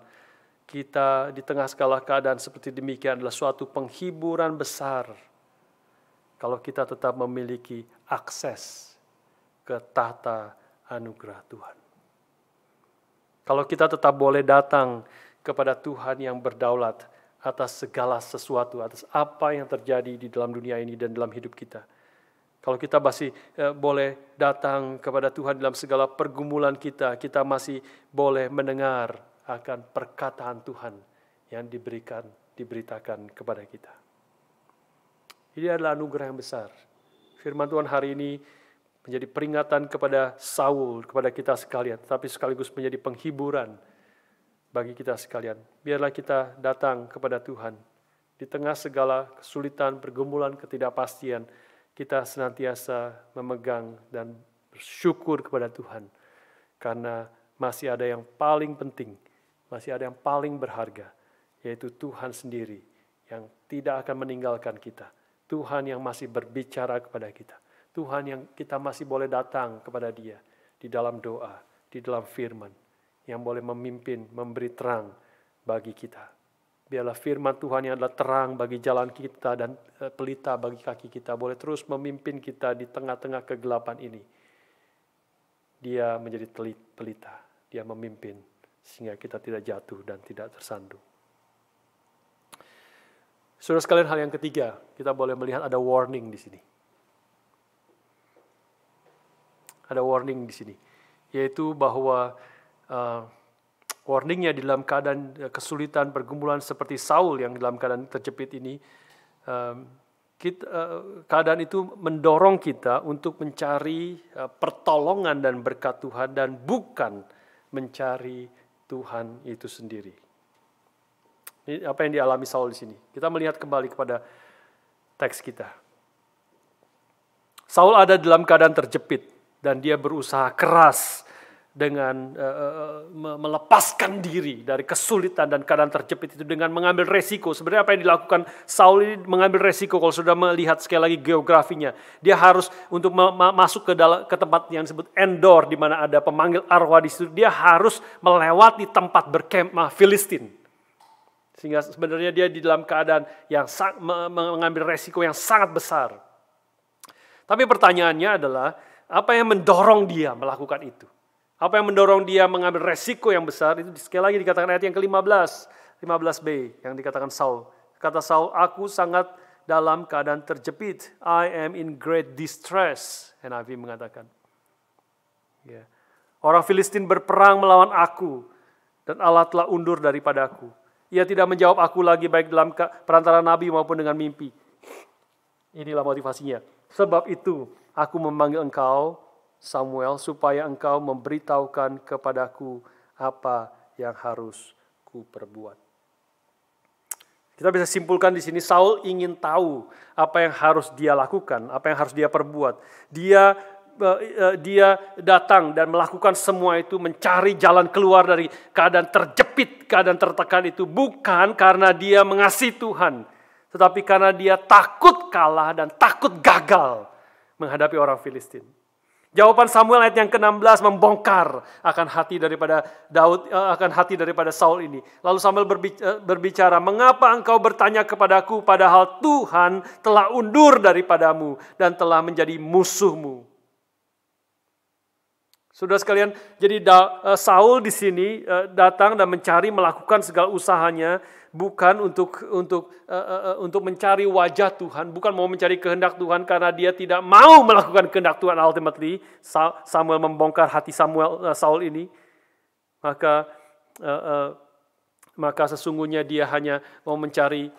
kita di tengah segala keadaan seperti demikian adalah suatu penghiburan besar kalau kita tetap memiliki akses ke tahta anugerah Tuhan. Kalau kita tetap boleh datang kepada Tuhan yang berdaulat atas segala sesuatu, atas apa yang terjadi di dalam dunia ini dan dalam hidup kita. Kalau kita masih boleh datang kepada Tuhan dalam segala pergumulan kita, kita masih boleh mendengar akan perkataan Tuhan yang diberitakan kepada kita. Ini adalah anugerah yang besar. Firman Tuhan hari ini menjadi peringatan kepada Saul, kepada kita sekalian, tapi sekaligus menjadi penghiburan bagi kita sekalian. Biarlah kita datang kepada Tuhan. Di tengah segala kesulitan, pergumulan, ketidakpastian, kita senantiasa memegang dan bersyukur kepada Tuhan. Karena masih ada yang paling penting, masih ada yang paling berharga, yaitu Tuhan sendiri yang tidak akan meninggalkan kita. Tuhan yang masih berbicara kepada kita. Tuhan yang kita masih boleh datang kepada Dia di dalam doa, di dalam firman, yang boleh memimpin, memberi terang bagi kita. Biarlah firman Tuhan yang adalah terang bagi jalan kita dan pelita bagi kaki kita, boleh terus memimpin kita di tengah-tengah kegelapan ini. Dia menjadi pelita, Dia memimpin sehingga kita tidak jatuh dan tidak tersandung. Saudara sekalian, hal yang ketiga, kita boleh melihat ada warning di sini. Ada warning di sini, yaitu bahwa warningnya di dalam keadaan kesulitan, pergumulan seperti Saul yang dalam keadaan terjepit ini, keadaan itu mendorong kita untuk mencari pertolongan dan berkat Tuhan dan bukan mencari Tuhan itu sendiri. Ini apa yang dialami Saul di sini. Kita melihat kembali kepada teks kita. Saul ada dalam keadaan terjepit dan dia berusaha keras dengan melepaskan diri dari kesulitan dan keadaan terjepit itu dengan mengambil resiko. Sebenarnya apa yang dilakukan Saul ini mengambil resiko. Kalau sudah melihat sekali lagi geografinya, dia harus untuk masuk ke tempat yang disebut Endor, di mana ada pemanggil arwah di situ. Dia harus melewati tempat berkemah Filistin. Sehingga sebenarnya dia di dalam keadaan yang mengambil resiko yang sangat besar. Tapi pertanyaannya adalah, apa yang mendorong dia melakukan itu? Apa yang mendorong dia mengambil resiko yang besar? Itu sekali lagi dikatakan ayat yang ke-15, 15b yang dikatakan Saul. Kata Saul, aku sangat dalam keadaan terjepit. I am in great distress. NIV mengatakan. Ya. Orang Filistin berperang melawan aku dan Allah telah undur daripadaku. Ia tidak menjawab aku lagi baik dalam perantara nabi maupun dengan mimpi. Inilah motivasinya. Sebab itu aku memanggil engkau, Samuel, supaya engkau memberitahukan kepadaku apa yang harus ku perbuat. Kita bisa simpulkan di sini, Saul ingin tahu apa yang harus dia lakukan, apa yang harus dia perbuat. Dia datang dan melakukan semua itu, mencari jalan keluar dari keadaan terjepit, keadaan tertekan itu. Bukan karena dia mengasihi Tuhan, tetapi karena dia takut kalah dan takut gagal menghadapi orang Filistin. Jawaban Samuel ayat yang ke-16 membongkar akan hati daripada Saul ini. Lalu Samuel berbicara, mengapa engkau bertanya kepadaku padahal Tuhan telah undur daripadamu dan telah menjadi musuhmu. Saudara sekalian, jadi Saul di sini datang dan melakukan segala usahanya bukan untuk mencari wajah Tuhan, bukan mau mencari kehendak Tuhan karena dia tidak mau melakukan kehendak Tuhan. Ultimately, Samuel membongkar hati Saul ini. Maka sesungguhnya dia hanya mau mencari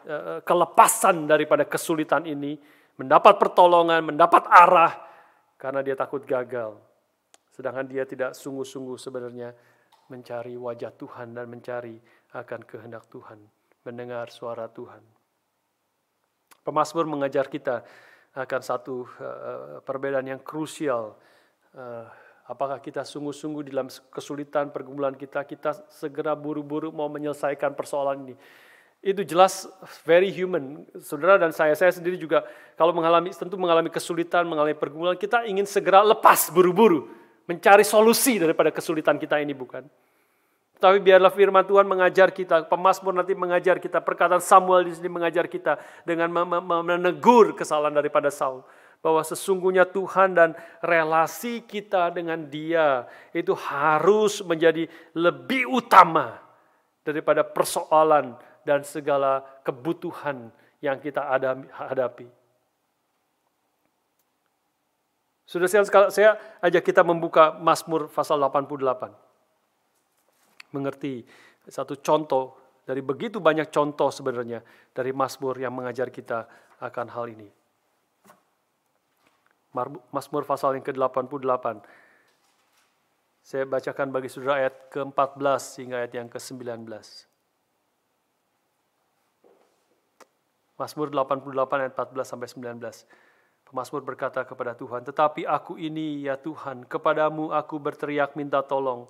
kelepasan daripada kesulitan ini, mendapat pertolongan, mendapat arah karena dia takut gagal. Sedangkan dia tidak sungguh-sungguh sebenarnya mencari wajah Tuhan dan mencari akan kehendak Tuhan, mendengar suara Tuhan. Pemazmur mengajar kita akan satu perbedaan yang krusial. Apakah kita sungguh-sungguh di dalam kesulitan pergumulan kita segera buru-buru mau menyelesaikan persoalan ini. Itu jelas very human. Saudara dan saya sendiri juga kalau tentu mengalami kesulitan, mengalami pergumulan, kita ingin segera lepas buru-buru. Mencari solusi daripada kesulitan kita ini, bukan? Tapi biarlah firman Tuhan mengajar kita, pemazmur nanti mengajar kita, perkataan Samuel di sini mengajar kita dengan menegur kesalahan daripada Saul. Bahwa sesungguhnya Tuhan dan relasi kita dengan Dia itu harus menjadi lebih utama daripada persoalan dan segala kebutuhan yang kita hadapi. Sudah saya ajak kita membuka Mazmur pasal 88. Mengerti satu contoh dari begitu banyak contoh sebenarnya dari Mazmur yang mengajar kita akan hal ini. Mazmur pasal yang ke-88. Saya bacakan bagi saudara ayat ke-14 hingga ayat yang ke-19. Mazmur 88 ayat 14 sampai 19. Pemazmur berkata kepada Tuhan, tetapi aku ini ya Tuhan, kepadamu aku berteriak minta tolong,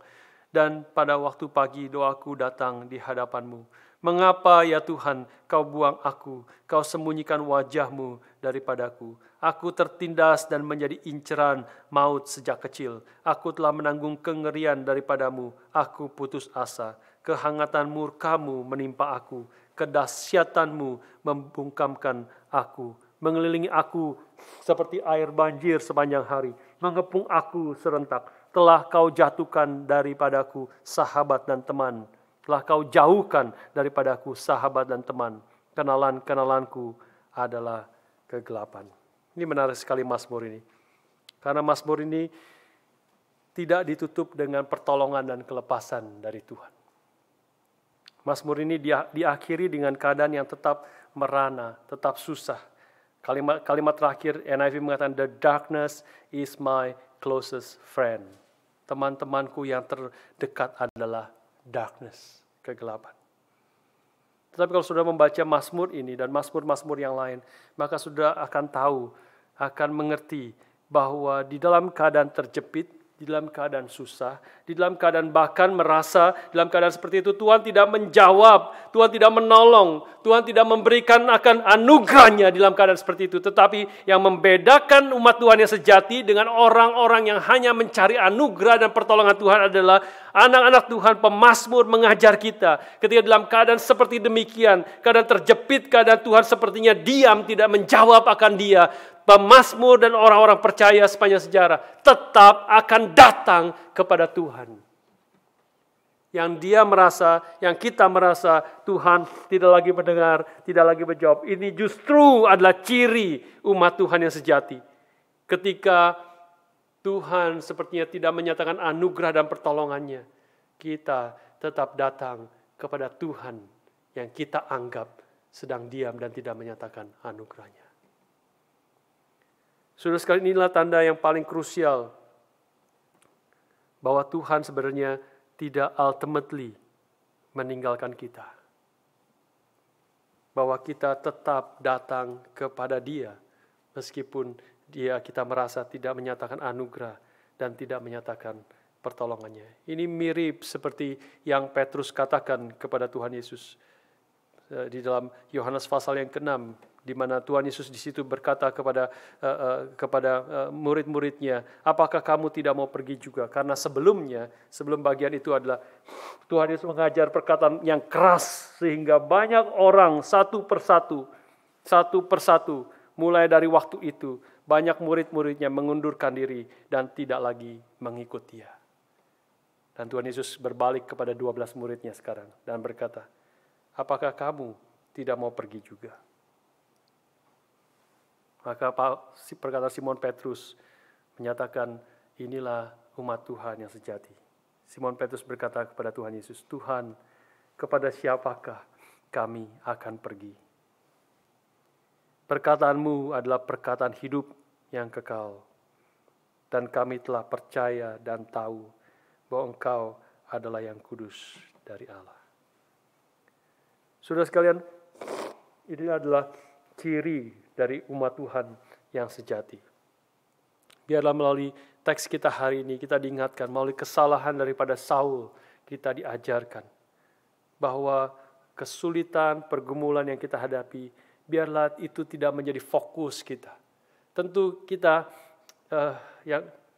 dan pada waktu pagi doaku datang di hadapanmu. Mengapa ya Tuhan kau buang aku, kau sembunyikan wajahmu daripadaku. Aku tertindas dan menjadi inceran maut sejak kecil. Aku telah menanggung kengerian daripadamu, aku putus asa. Kehangatan murkamu menimpa aku, kedahsyatanmu membungkamkan aku. Mengelilingi aku seperti air banjir sepanjang hari. Mengepung aku serentak. Telah kau jatuhkan daripadaku sahabat dan teman. Telah kau jauhkan daripadaku sahabat dan teman. Kenalan-kenalanku adalah kegelapan. Ini menarik sekali Mazmur ini. Karena Mazmur ini tidak ditutup dengan pertolongan dan kelepasan dari Tuhan. Mazmur ini diakhiri dengan keadaan yang tetap merana, tetap susah. Kalimat terakhir NIV mengatakan, the darkness is my closest friend. Teman-temanku yang terdekat adalah darkness, kegelapan. Tetapi kalau sudah membaca Mazmur ini dan Mazmur-Mazmur yang lain, maka sudah akan tahu, akan mengerti bahwa di dalam keadaan terjepit, di dalam keadaan susah, di dalam keadaan bahkan merasa dalam keadaan seperti itu Tuhan tidak menjawab, Tuhan tidak menolong, Tuhan tidak memberikan akan anugerahnya di dalam keadaan seperti itu. Tetapi yang membedakan umat Tuhan yang sejati dengan orang-orang yang hanya mencari anugerah dan pertolongan Tuhan adalah anak-anak Tuhan. Pemazmur mengajar kita ketika dalam keadaan seperti demikian, keadaan terjepit, keadaan Tuhan sepertinya diam, tidak menjawab akan dia. Pemazmur dan orang-orang percaya sepanjang sejarah tetap akan datang kepada Tuhan. Yang dia merasa, yang kita merasa Tuhan tidak lagi mendengar, tidak lagi menjawab. Ini justru adalah ciri umat Tuhan yang sejati. Ketika Tuhan sepertinya tidak menyatakan anugerah dan pertolongannya, kita tetap datang kepada Tuhan yang kita anggap sedang diam dan tidak menyatakan anugerahnya. Saudara sekalian, inilah tanda yang paling krusial bahwa Tuhan sebenarnya tidak ultimately meninggalkan kita. Bahwa kita tetap datang kepada Dia meskipun kita merasa tidak menyatakan anugerah dan tidak menyatakan pertolongannya. Ini mirip seperti yang Petrus katakan kepada Tuhan Yesus di dalam Yohanes pasal yang ke-6, di mana Tuhan Yesus di situ berkata kepada murid-muridnya, apakah kamu tidak mau pergi juga? Karena sebelum bagian itu adalah Tuhan Yesus mengajar perkataan yang keras sehingga banyak orang satu persatu mulai dari waktu itu banyak murid-muridnya mengundurkan diri dan tidak lagi mengikut Dia. Dan Tuhan Yesus berbalik kepada 12 muridnya sekarang dan berkata, apakah kamu tidak mau pergi juga? Maka perkataan Simon Petrus menyatakan, inilah umat Tuhan yang sejati. Simon Petrus berkata kepada Tuhan Yesus, Tuhan, kepada siapakah kami akan pergi? Perkataanmu adalah perkataan hidup yang kekal. Dan kami telah percaya dan tahu bahwa Engkau adalah yang kudus dari Allah. Saudara sekalian, ini adalah ciri dari umat Tuhan yang sejati. Biarlah melalui teks kita hari ini kita diingatkan, melalui kesalahan daripada Saul kita diajarkan bahwa kesulitan, pergumulan yang kita hadapi, biarlah itu tidak menjadi fokus kita. Tentu kita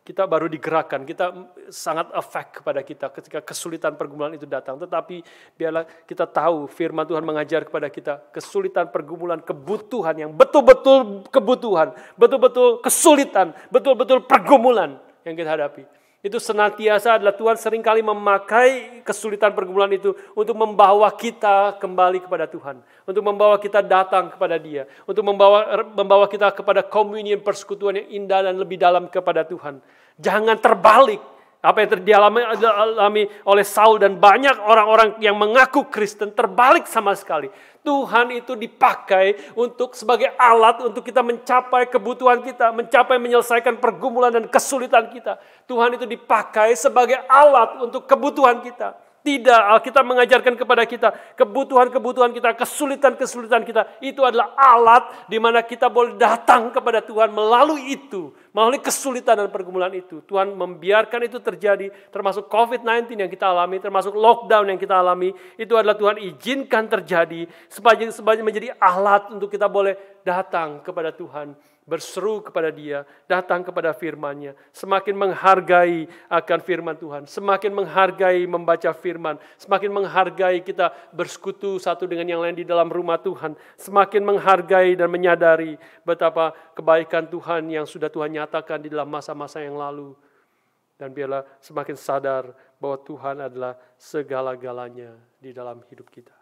kita baru digerakkan, kita sangat efek kepada kita ketika kesulitan pergumulan itu datang. Tetapi biarlah kita tahu firman Tuhan mengajar kepada kita kesulitan pergumulan, kebutuhan yang betul-betul kebutuhan, betul-betul kesulitan, betul-betul pergumulan yang kita hadapi. Itu senantiasa adalah Tuhan seringkali memakai kesulitan pergumulan itu untuk membawa kita kembali kepada Tuhan. Untuk membawa kita datang kepada Dia. Untuk membawa kita kepada komunion persekutuan yang indah dan lebih dalam kepada Tuhan. Jangan terbalik. Apa yang dialami oleh Saul dan banyak orang-orang yang mengaku Kristen terbalik sama sekali. Tuhan itu dipakai sebagai alat untuk kita mencapai kebutuhan kita, mencapai menyelesaikan pergumulan dan kesulitan kita. Tuhan itu dipakai sebagai alat untuk kebutuhan kita. Tidak, Alkitab mengajarkan kepada kita kebutuhan-kebutuhan kita, kesulitan-kesulitan kita. Itu adalah alat di mana kita boleh datang kepada Tuhan melalui itu. Melalui kesulitan dan pergumulan itu. Tuhan membiarkan itu terjadi, termasuk COVID-19 yang kita alami, termasuk lockdown yang kita alami. Itu adalah Tuhan izinkan terjadi sebagai menjadi alat untuk kita boleh datang kepada Tuhan. Berseru kepada Dia, datang kepada firman-Nya, semakin menghargai akan firman Tuhan, semakin menghargai membaca firman, semakin menghargai kita bersekutu satu dengan yang lain di dalam rumah Tuhan, semakin menghargai dan menyadari betapa kebaikan Tuhan yang sudah Tuhan nyatakan di dalam masa-masa yang lalu. Dan biarlah semakin sadar bahwa Tuhan adalah segala-galanya di dalam hidup kita.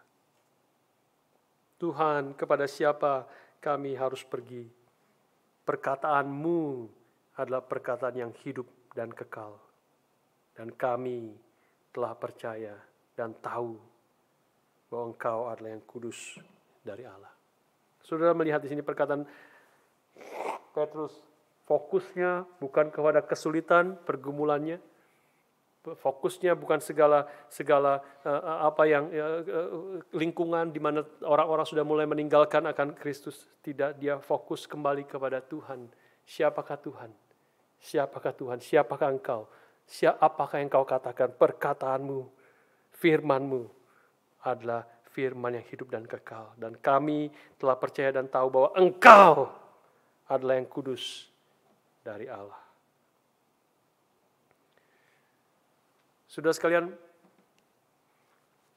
Tuhan, kepada siapa kami harus pergi? Perkataanmu adalah perkataan yang hidup dan kekal. Dan kami telah percaya dan tahu bahwa Engkau adalah yang kudus dari Allah. Saudara melihat di sini perkataan Petrus, fokusnya bukan kepada kesulitan pergumulannya. Fokusnya bukan segala apa yang lingkungan di mana orang-orang sudah mulai meninggalkan akan Kristus. Tidak, dia fokus kembali kepada Tuhan. Siapakah Tuhan? Siapakah Tuhan? Siapakah Engkau? Apakah yang Kau katakan? Perkataanmu, firman-Mu adalah firman yang hidup dan kekal. Dan kami telah percaya dan tahu bahwa Engkau adalah yang kudus dari Allah. Saudara sekalian,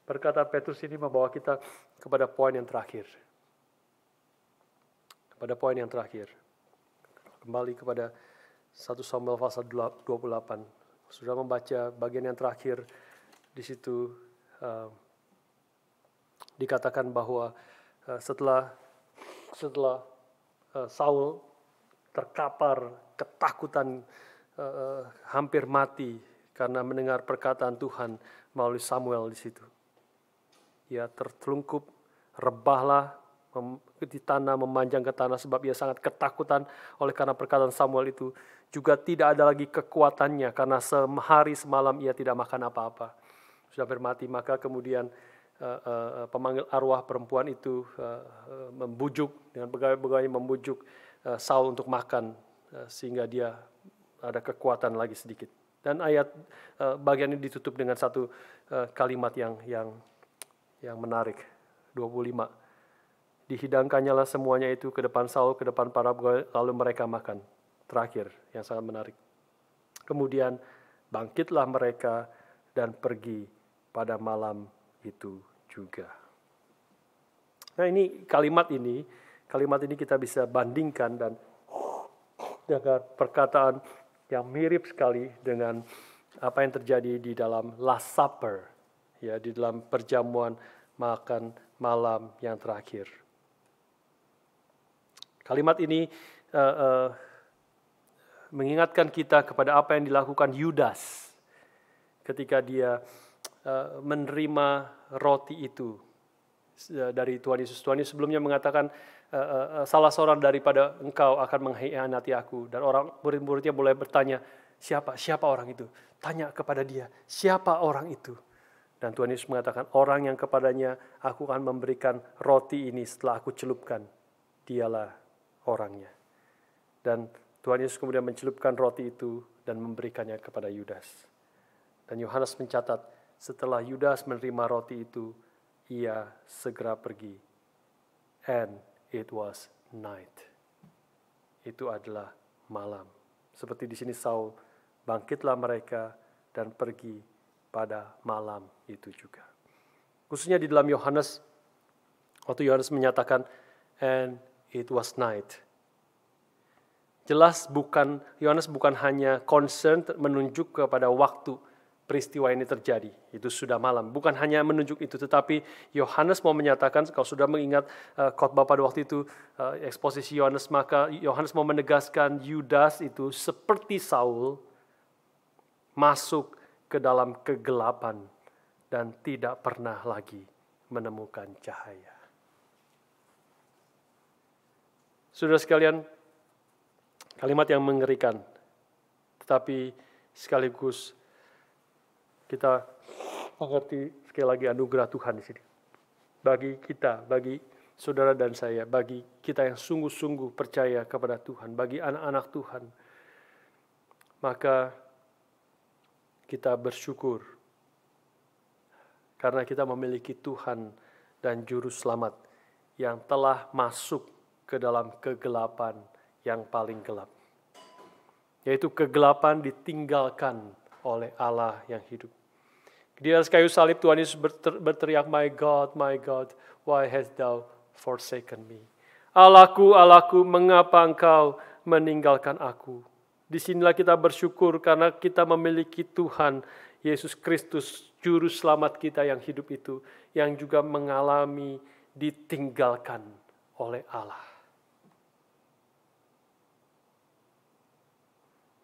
perkataan Petrus ini membawa kita kepada poin yang terakhir. Kepada poin yang terakhir. Kembali kepada 1 Samuel pasal 28. Sudah membaca bagian yang terakhir di situ dikatakan bahwa setelah Saul terkapar ketakutan hampir mati karena mendengar perkataan Tuhan melalui Samuel di situ. ia tertelungkup, rebahlah di tanah, memanjang ke tanah sebab ia sangat ketakutan oleh karena perkataan Samuel itu. Juga tidak ada lagi kekuatannya karena sehari semalam ia tidak makan apa-apa. Sudah bermati, maka kemudian pemanggil arwah perempuan itu membujuk, dengan pegawai-pegawai membujuk Saul untuk makan, sehingga dia ada kekuatan lagi sedikit. Dan ayat bagian ini ditutup dengan satu kalimat yang menarik, 25. Dihidangkannya lah semuanya itu ke depan Saul, ke depan para pegawai, lalu mereka makan. Terakhir, yang sangat menarik. Kemudian bangkitlah mereka dan pergi pada malam itu juga. Nah, ini kalimat ini kita bisa bandingkan dan dengan perkataan yang mirip sekali dengan apa yang terjadi di dalam Last Supper, ya, di dalam perjamuan makan malam yang terakhir. Kalimat ini mengingatkan kita kepada apa yang dilakukan Yudas ketika dia menerima roti itu dari Tuhan Yesus. Tuhan Yesus sebelumnya mengatakan, salah seorang daripada engkau akan mengkhianati aku. Dan orang murid-muridnya mulai bertanya, siapa orang itu? Tanya kepada dia, siapa orang itu? Dan Tuhan Yesus mengatakan, orang yang kepadanya aku akan memberikan roti ini setelah aku celupkan, dialah orangnya. Dan Tuhan Yesus kemudian mencelupkan roti itu dan memberikannya kepada Yudas. Dan Yohanes mencatat, setelah Yudas menerima roti itu, ia segera pergi. And it was night. Itu adalah malam. Seperti di sini Saul, bangkitlah mereka dan pergi pada malam itu juga. Khususnya di dalam Yohanes, waktu Yohanes menyatakan, and it was night. Jelas Yohanes bukan hanya concern menunjuk kepada waktu peristiwa ini terjadi. Itu sudah malam. Bukan hanya menunjuk itu, tetapi Yohanes mau menyatakan, kalau sudah mengingat khotbah pada waktu itu, eksposisi Yohanes, maka Yohanes mau menegaskan Yudas itu seperti Saul masuk ke dalam kegelapan dan tidak pernah lagi menemukan cahaya. Saudara sekalian, kalimat yang mengerikan, tetapi sekaligus kita mengerti sekali lagi anugerah Tuhan di sini. Bagi kita, bagi saudara dan saya, bagi kita yang sungguh-sungguh percaya kepada Tuhan, bagi anak-anak Tuhan, maka kita bersyukur karena kita memiliki Tuhan dan Juru Selamat yang telah masuk ke dalam kegelapan yang paling gelap. Yaitu kegelapan ditinggalkan oleh Allah yang hidup. Di atas kayu salib Tuhan Yesus berteriak, my God, why hast thou forsaken me? Allahku, Allahku, mengapa engkau meninggalkan aku? Disinilah kita bersyukur karena kita memiliki Tuhan Yesus Kristus, Juru Selamat kita yang hidup itu, yang juga mengalami ditinggalkan oleh Allah.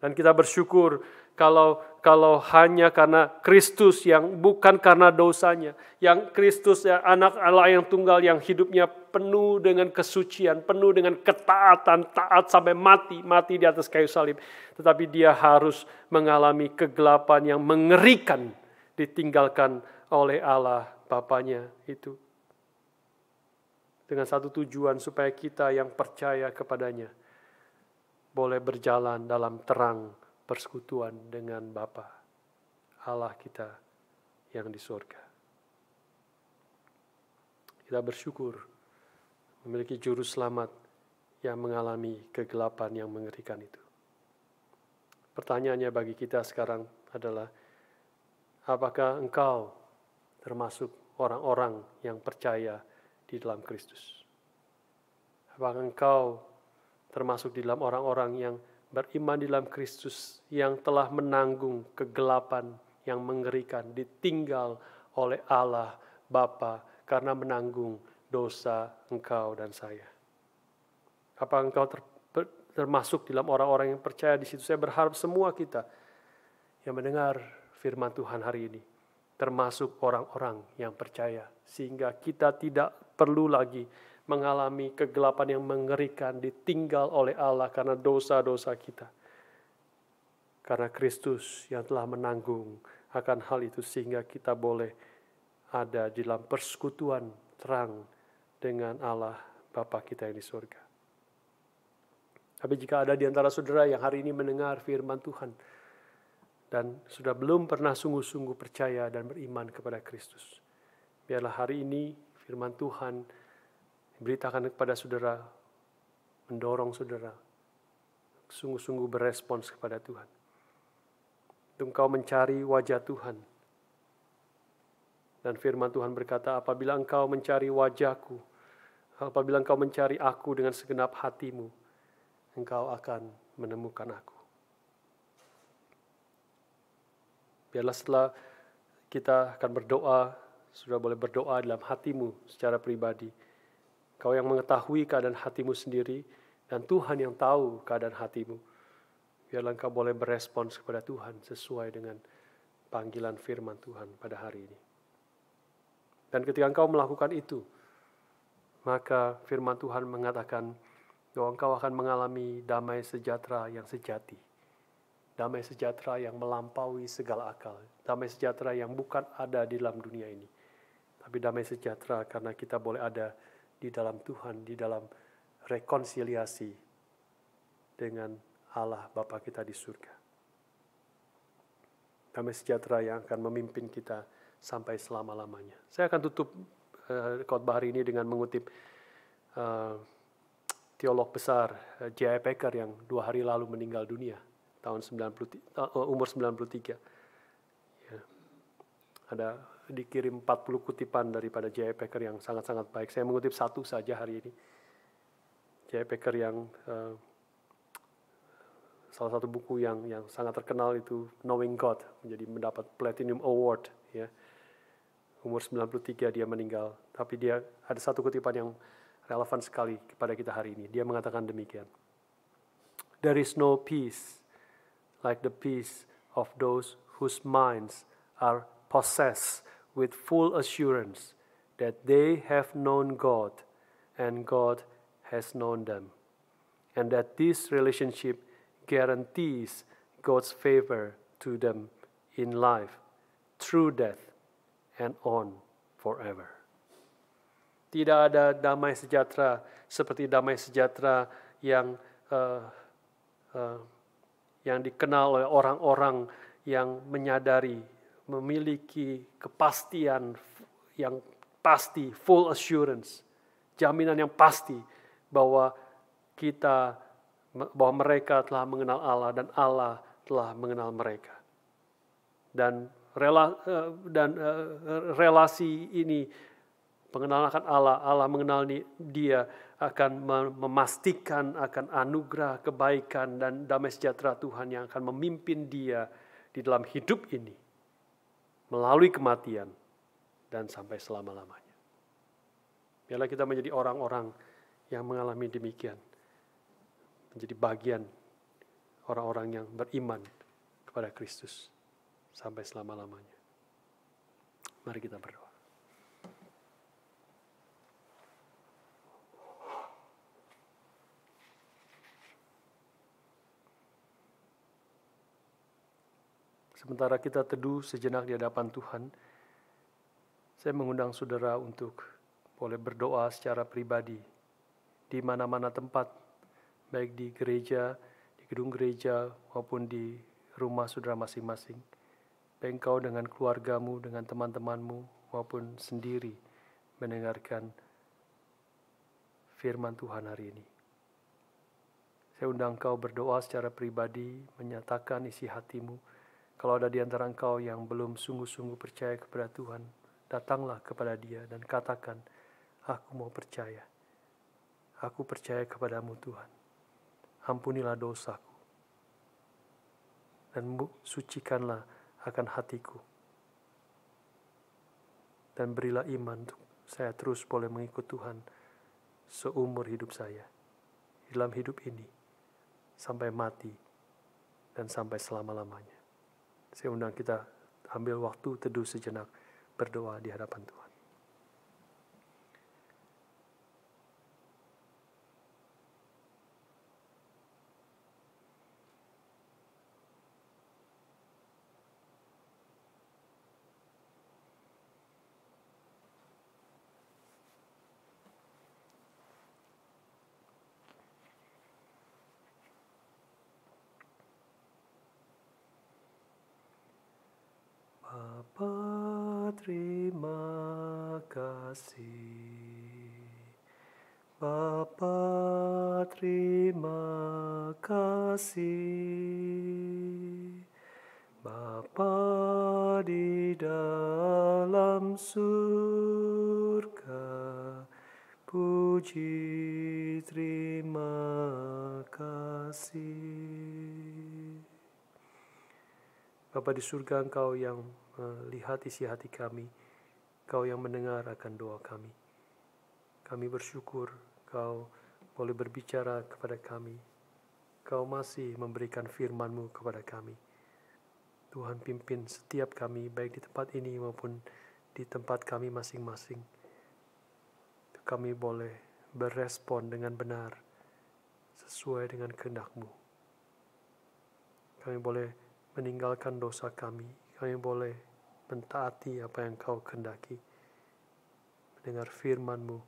Dan kita bersyukur kalau hanya karena Kristus, yang bukan karena dosanya, yang Kristus ya, anak Allah yang tunggal, yang hidupnya penuh dengan kesucian, penuh dengan ketaatan, taat sampai mati di atas kayu salib. Tetapi dia harus mengalami kegelapan yang mengerikan, ditinggalkan oleh Allah Bapanya itu. Dengan satu tujuan, supaya kita yang percaya kepadanya boleh berjalan dalam terang persekutuan dengan Bapa Allah kita yang di surga. Kita bersyukur memiliki Juru Selamat yang mengalami kegelapan yang mengerikan itu. Pertanyaannya bagi kita sekarang adalah, apakah engkau termasuk orang-orang yang percaya di dalam Kristus? Apakah engkau termasuk di dalam orang-orang yang beriman di dalam Kristus, yang telah menanggung kegelapan yang mengerikan, ditinggal oleh Allah Bapa karena menanggung dosa engkau dan saya? Apa engkau termasuk di dalam orang-orang yang percaya di situ? Saya berharap semua kita yang mendengar firman Tuhan hari ini termasuk orang-orang yang percaya. Sehingga kita tidak perlu lagi mengalami kegelapan yang mengerikan, ditinggal oleh Allah karena dosa-dosa kita. Karena Kristus yang telah menanggung akan hal itu, sehingga kita boleh ada di dalam persekutuan terang dengan Allah Bapa kita yang di surga. Tapi jika ada di antara saudara yang hari ini mendengar firman Tuhan dan sudah belum pernah sungguh-sungguh percaya dan beriman kepada Kristus, biarlah hari ini firman Tuhan diberitakan kepada saudara, mendorong saudara sungguh-sungguh berespons kepada Tuhan. Untuk engkau mencari wajah Tuhan. Dan firman Tuhan berkata, apabila engkau mencari wajahku, apabila engkau mencari aku dengan segenap hatimu, engkau akan menemukan aku. Biarlah setelah kita akan berdoa, sudah boleh berdoa dalam hatimu secara pribadi. Kau yang mengetahui keadaan hatimu sendiri, dan Tuhan yang tahu keadaan hatimu. Biarlah engkau boleh berespons kepada Tuhan sesuai dengan panggilan firman Tuhan pada hari ini. Dan ketika engkau melakukan itu, maka firman Tuhan mengatakan bahwa engkau akan mengalami damai sejahtera yang sejati. Damai sejahtera yang melampaui segala akal. Damai sejahtera yang bukan ada di dalam dunia ini. Tapi damai sejahtera karena kita boleh ada di dalam Tuhan, di dalam rekonsiliasi dengan Allah Bapa kita di surga. Damai sejahtera yang akan memimpin kita sampai selama-lamanya. Saya akan tutup khotbah hari ini dengan mengutip teolog besar J.I. Packer yang 2 hari lalu meninggal dunia, umur 93. Ya. Ada dikirim 40 kutipan daripada J.I. Packer yang sangat-sangat baik. Saya mengutip satu saja hari ini. J.I. Packer yang salah satu buku yang sangat terkenal itu Knowing God, menjadi mendapat Platinum Award. Ya. Umur 93 dia meninggal. Tapi dia ada satu kutipan yang relevan sekali kepada kita hari ini. Dia mengatakan demikian. There is no peace like the peace of those whose minds are possessed with full assurance that they have known God and God has known them. And that this relationship guarantees God's favor to them in life, through death, and on forever. Tidak ada damai sejahtera seperti damai sejahtera yang dikenal oleh orang-orang yang menyadari, memiliki kepastian yang pasti, full assurance, jaminan yang pasti bahwa mereka telah mengenal Allah dan Allah telah mengenal mereka. Dan relasi ini, pengenalan akan Allah, Allah mengenal dia, akan memastikan akan anugerah, kebaikan, dan damai sejahtera Tuhan yang akan memimpin dia di dalam hidup ini, melalui kematian, dan sampai selama-lamanya. Biarlah kita menjadi orang-orang yang mengalami demikian, menjadi bagian orang-orang yang beriman kepada Kristus sampai selama-lamanya. Mari kita berdoa. Sementara kita teduh sejenak di hadapan Tuhan, saya mengundang saudara untuk boleh berdoa secara pribadi di mana-mana tempat, baik di gereja, di gedung gereja, maupun di rumah saudara masing-masing. Baik engkau dengan keluargamu, dengan teman-temanmu, maupun sendiri mendengarkan firman Tuhan hari ini. Saya undang engkau berdoa secara pribadi, menyatakan isi hatimu. Kalau ada di antara engkau yang belum sungguh-sungguh percaya kepada Tuhan, datanglah kepada Dia dan katakan, aku mau percaya. Aku percaya kepadamu Tuhan. Ampunilah dosaku. Dan sucikanlah akan hatiku. Dan berilah iman untuk saya terus boleh mengikut Tuhan seumur hidup saya. Dalam hidup ini. Sampai mati. Dan sampai selama-lamanya. Saya undang kita ambil waktu teduh sejenak, berdoa di hadapan Tuhan. Bapa, terima kasih. Bapa, terima kasih. Bapa di dalam surga, puji terima kasih. Bapa di surga, Engkau yang melihat isi hati kami, Engkau yang mendengar akan doa kami. Kami bersyukur Engkau boleh berbicara kepada kami. Engkau masih memberikan firman-Mu kepada kami. Tuhan, pimpin setiap kami, baik di tempat ini maupun di tempat kami masing-masing. Kami boleh berespon dengan benar, sesuai dengan kehendak-Mu. Kami boleh meninggalkan dosa kami. Kami boleh mentaati apa yang Kau kehendaki. Mendengar firman-Mu.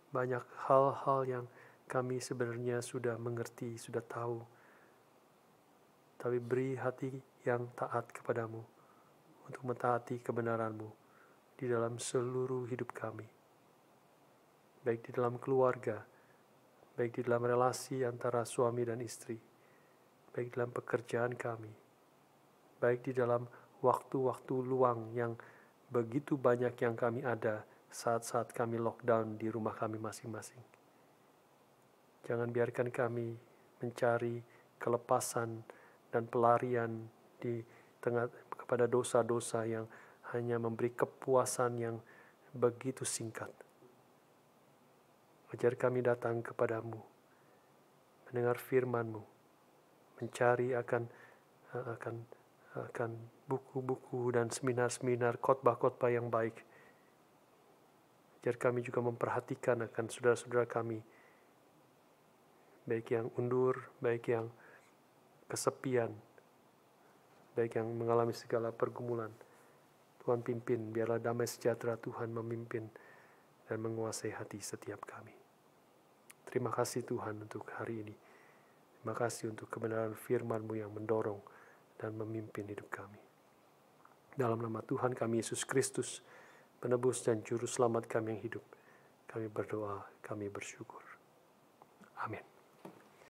Banyak hal-hal yang kami sebenarnya sudah mengerti, sudah tahu. Tapi beri hati yang taat kepadamu untuk mentaati kebenaran-Mu di dalam seluruh hidup kami. Baik di dalam keluarga, baik di dalam relasi antara suami dan istri, baik dalam pekerjaan kami, baik di dalam waktu-waktu luang yang begitu banyak yang kami ada saat-saat kami lockdown di rumah kami masing-masing. Jangan biarkan kami mencari kelepasan dan pelarian di tengah kepada dosa-dosa yang hanya memberi kepuasan yang begitu singkat. Ajar kami datang kepadamu, mendengar firman-Mu, mencari akan buku-buku dan seminar-seminar, khotbah-khotbah yang baik. Ajar kami juga memperhatikan akan saudara-saudara kami, baik yang undur, baik yang kesepian, baik yang mengalami segala pergumulan. Tuhan pimpin, biarlah damai sejahtera Tuhan memimpin dan menguasai hati setiap kami. Terima kasih Tuhan untuk hari ini. Terima kasih untuk kebenaran firman-Mu yang mendorong dan memimpin hidup kami. Dalam nama Tuhan kami Yesus Kristus, penebus dan juru selamat kami yang hidup, kami berdoa, kami bersyukur. Amin.